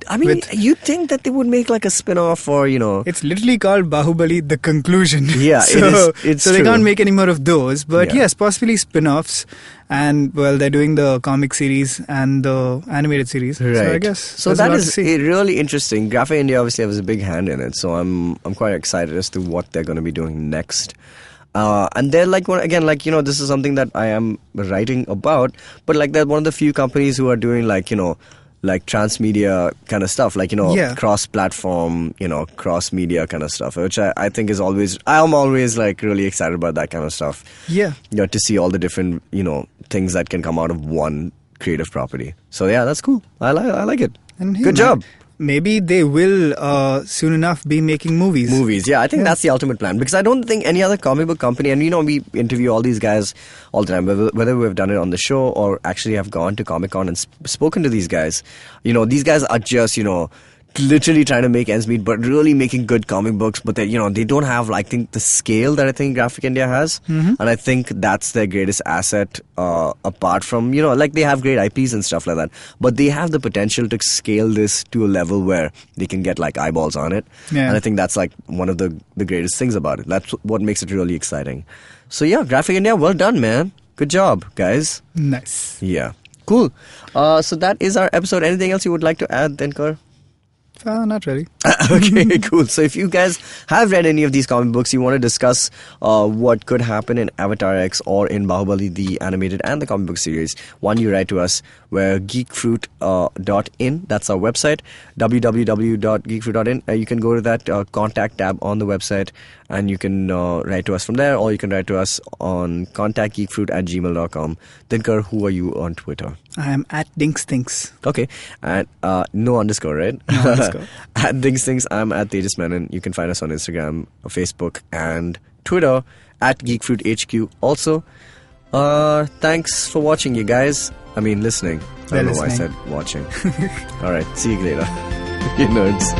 Speaker 2: You'd think that they would make like a spin-off or,
Speaker 4: It's literally called Bahubali The Conclusion.
Speaker 2: Yeah,
Speaker 4: so
Speaker 2: it's
Speaker 4: so
Speaker 2: true.
Speaker 4: they can't make any more of those. But yes, possibly spin-offs. And well, they're doing the comic series and the animated series.
Speaker 2: Right.
Speaker 4: So I guess
Speaker 2: so that is really interesting. Graphic India obviously has a big hand in it, so I'm quite excited as to what they're going to be doing next. And they're like this is something that I am writing about, but like they're one of the few companies who are doing like transmedia kind of stuff, like cross-platform, cross-media kind of stuff, which I think is I'm always like really excited about that kind of stuff.
Speaker 4: Yeah.
Speaker 2: To see all the different things that can come out of one creative property. So yeah, that's cool. I like it.
Speaker 4: And hey,
Speaker 2: good job.
Speaker 4: maybe they will soon enough be making movies.
Speaker 2: Movies, yeah. I think that's the ultimate plan, because I don't think any other comic book company, and we interview all these guys all the time, whether we've done it on the show or actually have gone to Comic-Con and spoken to these guys. These guys are just, literally trying to make ends meet, but really making good comic books. But they don't have, I think, the scale that I think Graphic India has. And I think that's their greatest asset, apart from, they have great IPs and stuff like that. But they have the potential to scale this to a level where they can get eyeballs on it.
Speaker 4: Yeah.
Speaker 2: And I think that's one of the greatest things about it. That's what makes it really exciting. So yeah, Graphic India, well done, man. Good job, guys.
Speaker 4: Nice.
Speaker 2: Yeah. Cool. So that is our episode. Anything else you would like to add, Dinkar?
Speaker 4: Not really.
Speaker 2: Okay, cool. So if you guys have read any of these comic books, you want to discuss what could happen in Avatarex or in Bahubali, the animated and the comic book series, you write to us. We're geekfruit.in. That's our website, www.geekfruit.in. You can go to that contact tab on the website, and you can write to us from there, or you can write to us on contactgeekfruit@gmail.com. Dinkar, who are you on Twitter?
Speaker 4: I am at Dinkstinks.
Speaker 2: Okay, and no underscore, right?
Speaker 4: No underscore.
Speaker 2: At Dinkstinks, I'm at Tejas Menon. You can find us on Instagram, Facebook, and Twitter at GeekFruitHQ. Also, thanks for watching, you guys. I mean, listening. I don't know why I said watching. All right, see you later, you nerds.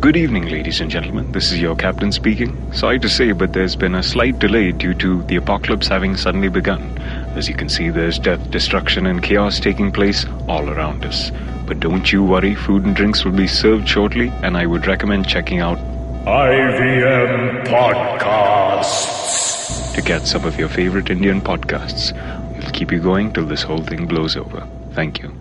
Speaker 8: Good evening, ladies and gentlemen. This is your captain speaking. Sorry to say, but there's been a slight delay due to the apocalypse having suddenly begun. As you can see, there's death, destruction, and chaos taking place all around us. But don't you worry, food and drinks will be served shortly, and I would recommend checking out IVM Podcasts to get some of your favorite Indian podcasts. We'll keep you going till this whole thing blows over. Thank you.